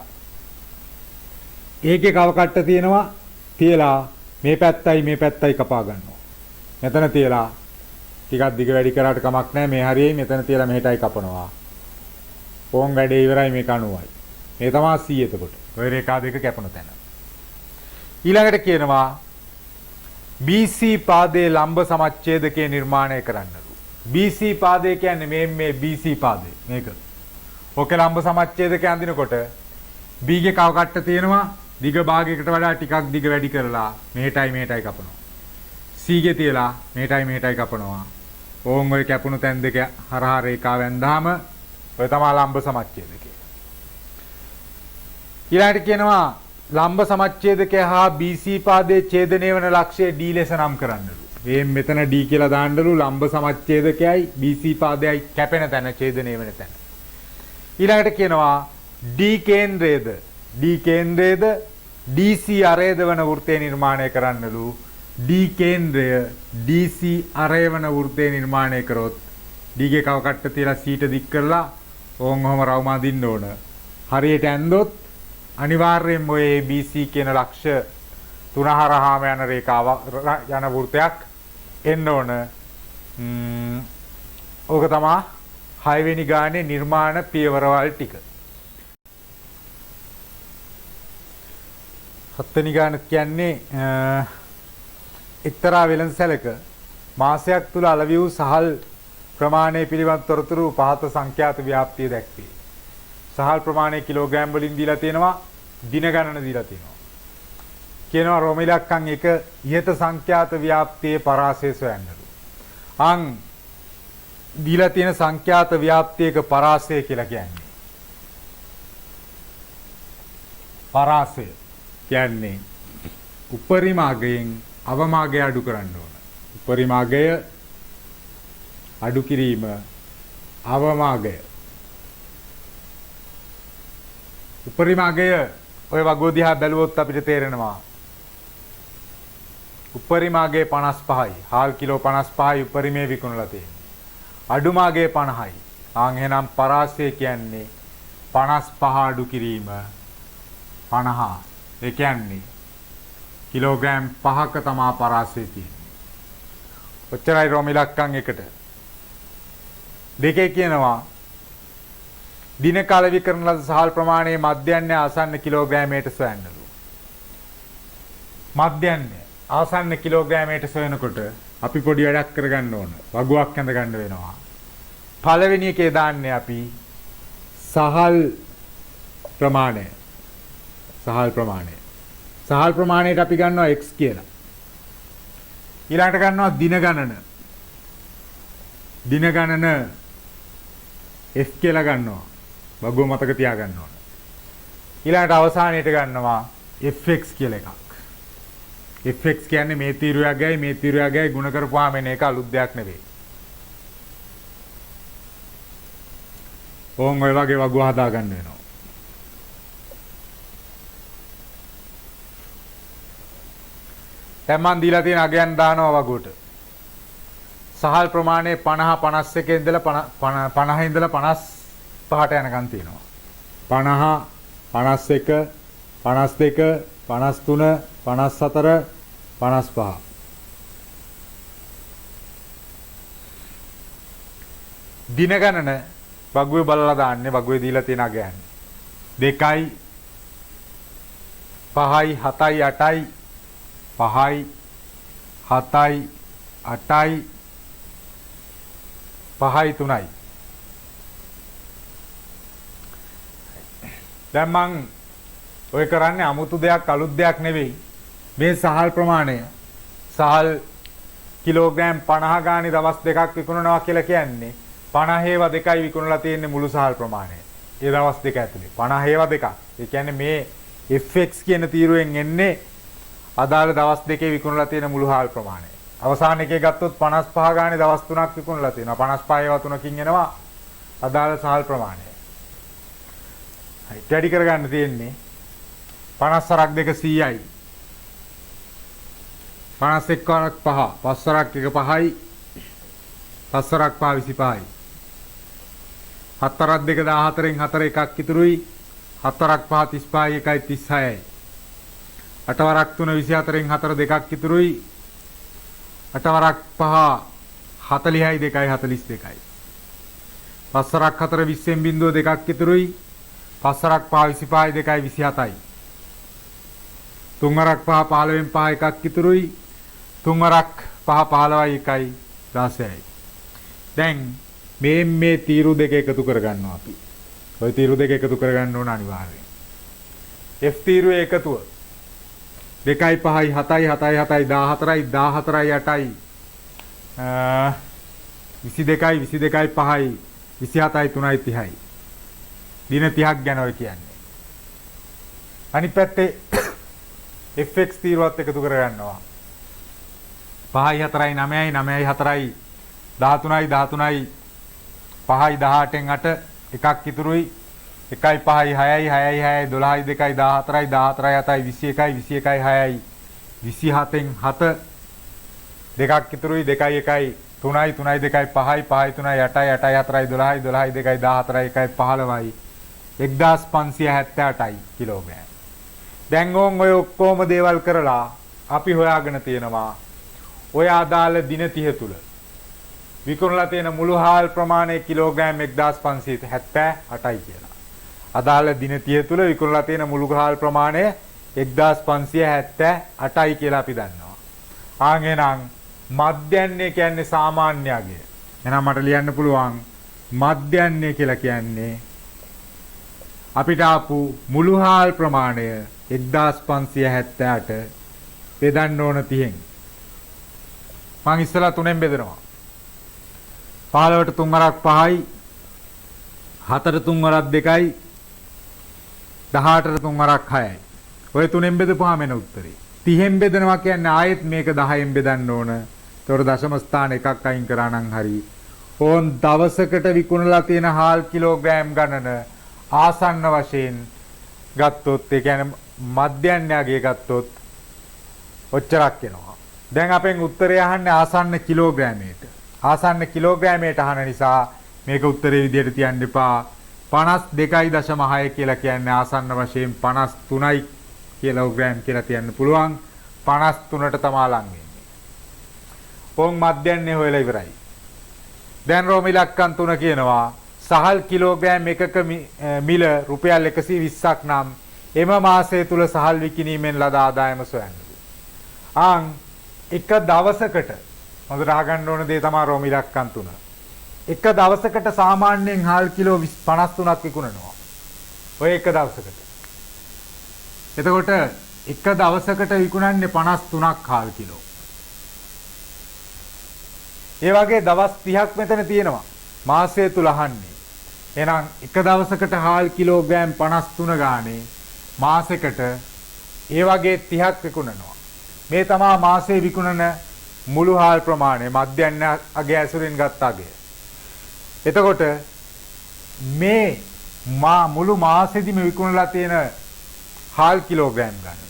ඒකේ කව කට්ට තියෙනවා. තියලා මේ පැත්තයි කපා ගන්නවා. මෙතන තියලා ටිකක් දිග වැඩි කරාට කමක් නැහැ. මේ හරියයි මෙතන තියලා මෙහෙටයි කපනවා. ඕන් වැඩේ ඉවරයි මේක 90යි. මේ තමයි C එතකොට. ඔය රේඛා දෙක කැපුණ තැන. ඊළඟට කියනවා BC පාදයේ ලම්බ සමච්ඡේදකේ නිර්මාණය කරන්නලු. BC පාදය කියන්නේ මේ BC පාදය මේක. ඔකේ ලම්බ සමච්ඡේදකේ අඳිනකොට B ගේ කව කට්ට තියෙනවා දිග භාගයකට වඩා ටිකක් දිග වැඩි කරලා මෙහෙටයි කපනවා. C ගේ තියලා මෙහෙටයි කපනවා. ඕන් ඔය කැපුණු තැන් දෙක හරහා රේඛාව ඇඳාම ඔය තමයි ලම්බ සමච්ඡේදකය. ඊළඟට කියනවා ලම්බ සමච්ඡේදකය හා BC පාදයේ ඡේදනය වන ලක්ෂය D ලෙස නම් කරන්නලු. මේ මෙතන D කියලා දාන්නලු ලම්බ සමච්ඡේදකයයි BC පාදයයි කැපෙන තැන ඡේදනය වෙන තැන. ඊළඟට කියනවා D කේන්ද්‍රයේද DC අරේද වන වෘත්තය නිර්මාණය කරන්නලු. D කේන්ද්‍රය DC අරය වන වෘත්තය නිර්මාණය කරොත් D ගේ කව කට්ට තියලා C ට දික් කරලා ඕන් ඔහම රවුම අදින්න ඕන. හරියට ඇන්දොත් අනිවාර්යයෙන්ම ඔය ABC කියන ලක්ෂ තුන හරහාම යන රේඛාව යන වෘත්තයක් එන්න ඕන. ඕක තමයි 6 වෙනි ගානේ නිර්මාණ පියවරවල් ටික. 7 වෙනි ගාන කියන්නේ එක්තරා වෙළඳසැලක මාසයක් තුල අලෙවි වූ සහල් ප්‍රමාණය පිළිබඳ තොරතුරු පහත සංඛ්‍යාත ව්‍යාප්තිය දැක්වේ. සහල් ප්‍රමාණය කිලෝග්‍රෑම් වලින් දීලා තියෙනවා, දින ගණන දීලා තියෙනවා. කියනවා රෝම ඉලක්කම් 1 ඉහත සංඛ්‍යාත ව්‍යාප්තියේ පරාසය සොයන්නලු. අං දීලා තියෙන සංඛ්‍යාත ව්‍යාප්තියක පරාසය කියලා කියන්නේ. පරාසය කියන්නේ උපරිම අගයෙන් අවමාගය අඩු කරන්න ඕන. උපරිම අගය අඩු කිරීම අවමාගය. උපරිම අගය ඔය වගෝ දිහා බැලුවොත් අපිට තේරෙනවා. උපරිම අගය 55යි. හාල් කිලෝ 55යි උපරිමේ විකුණලා තියෙන්නේ. අඩුම අගය 50යි. ආන් එහෙනම් පරාසය කියන්නේ 55 අඩු කිරීම 50. ඒ කියන්නේ කිලෝග්‍රෑම් 5ක තමා පරාසය තියෙන්නේ. ඔච්චරයි රෝම ඉලක්කම් 1ට. දෙකේ කියනවා දින කාල විකරණ ලද සහල් ප්‍රමාණයේ මධ්‍යන්නේ ආසන්න කිලෝග්‍රෑමයට සොයන්නලු. මධ්‍යන්නේ ආසන්න කිලෝග්‍රෑමයට සොයනකොට අපි පොඩි වැඩක් කරගන්න ඕන. වගුවක් ඇඳ ගන්න වෙනවා. පළවෙනි එකේ දාන්නේ අපි සහල් ප්‍රමාණය. සහල් ප්‍රමාණයට අපි ගන්නවා x කියලා. ඊළඟට ගන්නවා දින ගණන. දින ගණන f කියලා ගන්නවා. වගුව මතක තියාගන්න ඕන. ඊළඟට අවසානයේට ගන්නවා fx කියලා එකක්. fx කියන්නේ මේ තීරුවයයි ගුණ කරපුවාම එන එක අලුත් දෙයක් නෙවෙයි. ඕන් ඔය වගේ වගුව හදා ගන්න වෙනවා. දැන් මන් දීලා තියෙන අගයන් දානවා වගුවට. සහල් ප්‍රමාණය 50 51 ඉඳලා 50 ඉඳලා 55ට යනකම් තියෙනවා. 50 51 52 53 54 55. දින ගණන වගුවේ බලලා දාන්නේ. වගුවේ දීලා තියෙන අගයන් 2යි 5යි 7යි 8යි 5යි 7යි 8යි 5යි 3යි. දැන් මං ඔය කරන්නේ 아무තු දෙයක් අලුත් දෙයක් නෙවෙයි. මේ සහල් ප්‍රමාණය සහල් කිලෝග්‍රෑම් 50 ගානේ දවස් දෙකක් විකුණනවා කියලා කියන්නේ 50 ඒවා දෙකයි විකුණලා තියෙන්නේ මුළු සහල් ප්‍රමාණය. ඒ දවස් දෙක ඇතුලේ 50 ඒවා දෙකක්. ඒ කියන්නේ මේ fx කියන තීරුවෙන් එන්නේ අදාළ දවස් දෙකේ විකුණලා තියෙන මුළු හාල් ප්‍රමාණය. අවසාන එකේ ගත්තොත් 55 ගානේ දවස් 3ක් විකුණලා තියෙනවා. 55 ඒවා 3කින් එනවා අදාළ සහල් ප්‍රමාණය. හරි වැඩි කරගන්න තියෙන්නේ 50 සරක් දෙක 100යි. 51 වරක් 5. 5 සරක් එක 5යි. 5 සරක් 5 25යි. 7 සරක් දෙක 14න් 4 එකක් ඉතුරුයි. 7 සරක් 5 35යි 1යි 36යි. 8 වරක් 3 24න් 4 දෙකක් ඉතුරුයි. 8 වරක් 5 40යි 2යි 42යි. 5 වරක් 4 20න් බිඳුව දෙකක් ඉතුරුයි. 5 වරක් 5 25යි 2යි 27යි. 3 වරක් 5 15න් 5 එකක් ඉතුරුයි. 3 වරක් 5 15යි 1යි 16යි. දැන් මේ තීරු දෙක එකතු කරගන්නවා අපි. ওই තීරු දෙක එකතු කරගන්න ඕන අනිවාර්යයෙන්. F තීරුවේ එකතුව 2යි 5යි 7යි 7යි 7යි 14යි 14යි 8යි 22යි 22යි 5යි 27යි 3යි 30යි. දින 30ක් ගැන ඔය කියන්නේ. අනිත් පැත්තේ fx තීරුවත් එකතු කරගන්නවා. 5යි 4යි 9යි 9යි 4යි 13යි 13යි 5යි 18න් 8 එකක් ඉතුරුයි. 1යි 5යි 6යි 6යි 6යි 12යි 2යි 14යි 14යි 7යි 21යි 21යි 6යි 27න් 7 දෙකක් ඉතුරුයි. 2යි 1යි 3යි 3යි 2යි 5යි 5යි 3යි 8යි 8යි 4යි 12යි 12යි 2යි 14යි 1යි 15යි 1578යි කිලෝග්‍රෑම්. දැන් ඔය ඔක්කොම දේවල් කරලා අපි හොයාගෙන තියෙනවා ඔය අදාළ දින 30 තුල විකුණලා තියෙන මුළු හාල් ප්‍රමාණය කිලෝග්‍රෑම් 1578යි කියලා. අදාළ දින 30 තුල විකුණලා තියෙන මුළු හාල් ප්‍රමාණය 1578යි කියලා අපි දන්නවා. ආන්ගෙනම් මධ්‍යන්නේ කියන්නේ සාමාන්‍ය අගය. එහෙනම් මට ලියන්න පුළුවන් මධ්‍යන්නේ කියලා කියන්නේ අපිට ආපු මුළු හාල් ප්‍රමාණය 1578 බෙදන්න ඕන 30න්. මං ඉස්සලා 3ෙන් බෙදනවා. 15ට 3 වරක් 5යි 4ට 3 වරක් 2යි 18ට 3 වරක් 6යි. ඔය 3ෙන් බෙදපුවාම එන උත්තරේ 30ෙන් බෙදනවා කියන්නේ ආයෙත් මේක 10ෙන් බෙදන්න ඕන. ඒතකොට දශම ස්ථාන එකක් අයින් කරා නම් හරි. ඕන් දවසකට විකුණලා තියෙන හාල් කිලෝග්‍රෑම් ගණන ආසන්න වශයෙන් ගත්තොත් ඒ කියන්නේ මධ්‍යන්‍යගේ ගත්තොත් ඔච්චරක් එනවා. දැන් අපෙන් උත්තරය අහන්නේ ආසන්න කිලෝග්‍රෑමයට. ආසන්න කිලෝග්‍රෑමයට අහන නිසා මේක උත්තරේ විදියට තියන්න එපා. 52.6 කියලා කියන්නේ ආසන්න වශයෙන් 53යි කිලෝග්‍රෑම් කියලා තියන්න පුළුවන්. 53ට තමයි ලං වෙන්නේ. පොන් මධ්‍යන්නේ හොයලා ඉවරයි. දැන් රෝම ඉලක්කම් 3 කියනවා සහල් කිලෝග්‍රෑම් එකක මිල රුපියල් 120ක් නම් එම මාසය තුල සහල් විකිණීමෙන් ලද ආදායම සොයන්න. එක දවසකට හොඳට අහගන්න ඕන දේ තමයි රෝම ඉලක්කම් 3. එක දවසකට සාමාන්‍යයෙන් හාල් කිලෝ 53ක් විකුණනවා. ඔය එක දවසකට. එතකොට එක දවසකට විකුණන්නේ 53ක් හාල් කිලෝ. ඒ වගේ දවස් 30ක් මෙතන තියෙනවා. මාසය තුල අහන්නේ. එහෙනම් එක දවසකට හාල් කිලෝග්‍රෑම් 53 ගානේ මාසෙකට ඒ වගේ 30ක් විකුණනවා. මේ තමයි මාසයේ විකුණන මුළු හාල් ප්‍රමාණය මධ්‍යන්න අගය ඇසුරින් ගත්ත අගය. එතකොට මේ මුළු මාසෙදිම විකුණලා තියෙන හාල් කිලෝග්‍රෑම් ගන්න.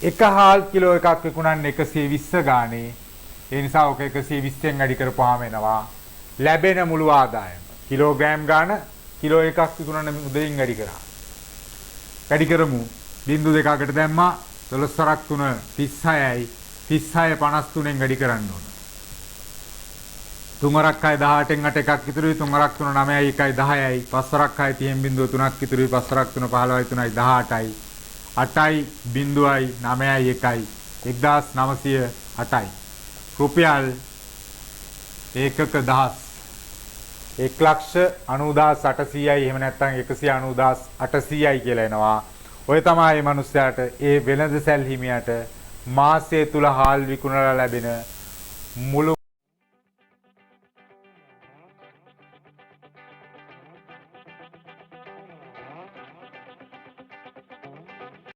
එක හාල් කිලෝ එකක් විකුණන්නේ 120 ගානේ. ඒ නිසා ඔක 120ෙන් වැඩි කරපුවාම එනවා ලැබෙන මුළු ආදායම. කිලෝග්‍රෑම් ගාන කිලෝ එකක් විකුණන මුදලින් වැඩි කරා. වැඩි කරමු. බිංදු දෙකකට දැම්මා 12 වරක් 3 36යි 36 53ෙන් වැඩි කරන්න ඕන. 3 වරක් 6 18න් 8 එකක් ඉතුරුයි. 3 වරක් 3 9යි 1යි 10යි. 5 වරක් 6 30න් බිංදුව 3ක් ඉතුරුයි. 5 වරක් 3 15යි 3යි 18යි. 8යි බිංදුවයි 9යි 1යි 1908යි. රුපියල් ඒකක දහස් 1,90,800යි එහෙම නැත්නම් 190,800යි කියලා එනවා. ඔය තමයි මේ මිනිස්යාට ඒ වෙළඳ සැල් හිමියට මාසය තුල හාල් විකුණලා ලැබෙන මුළු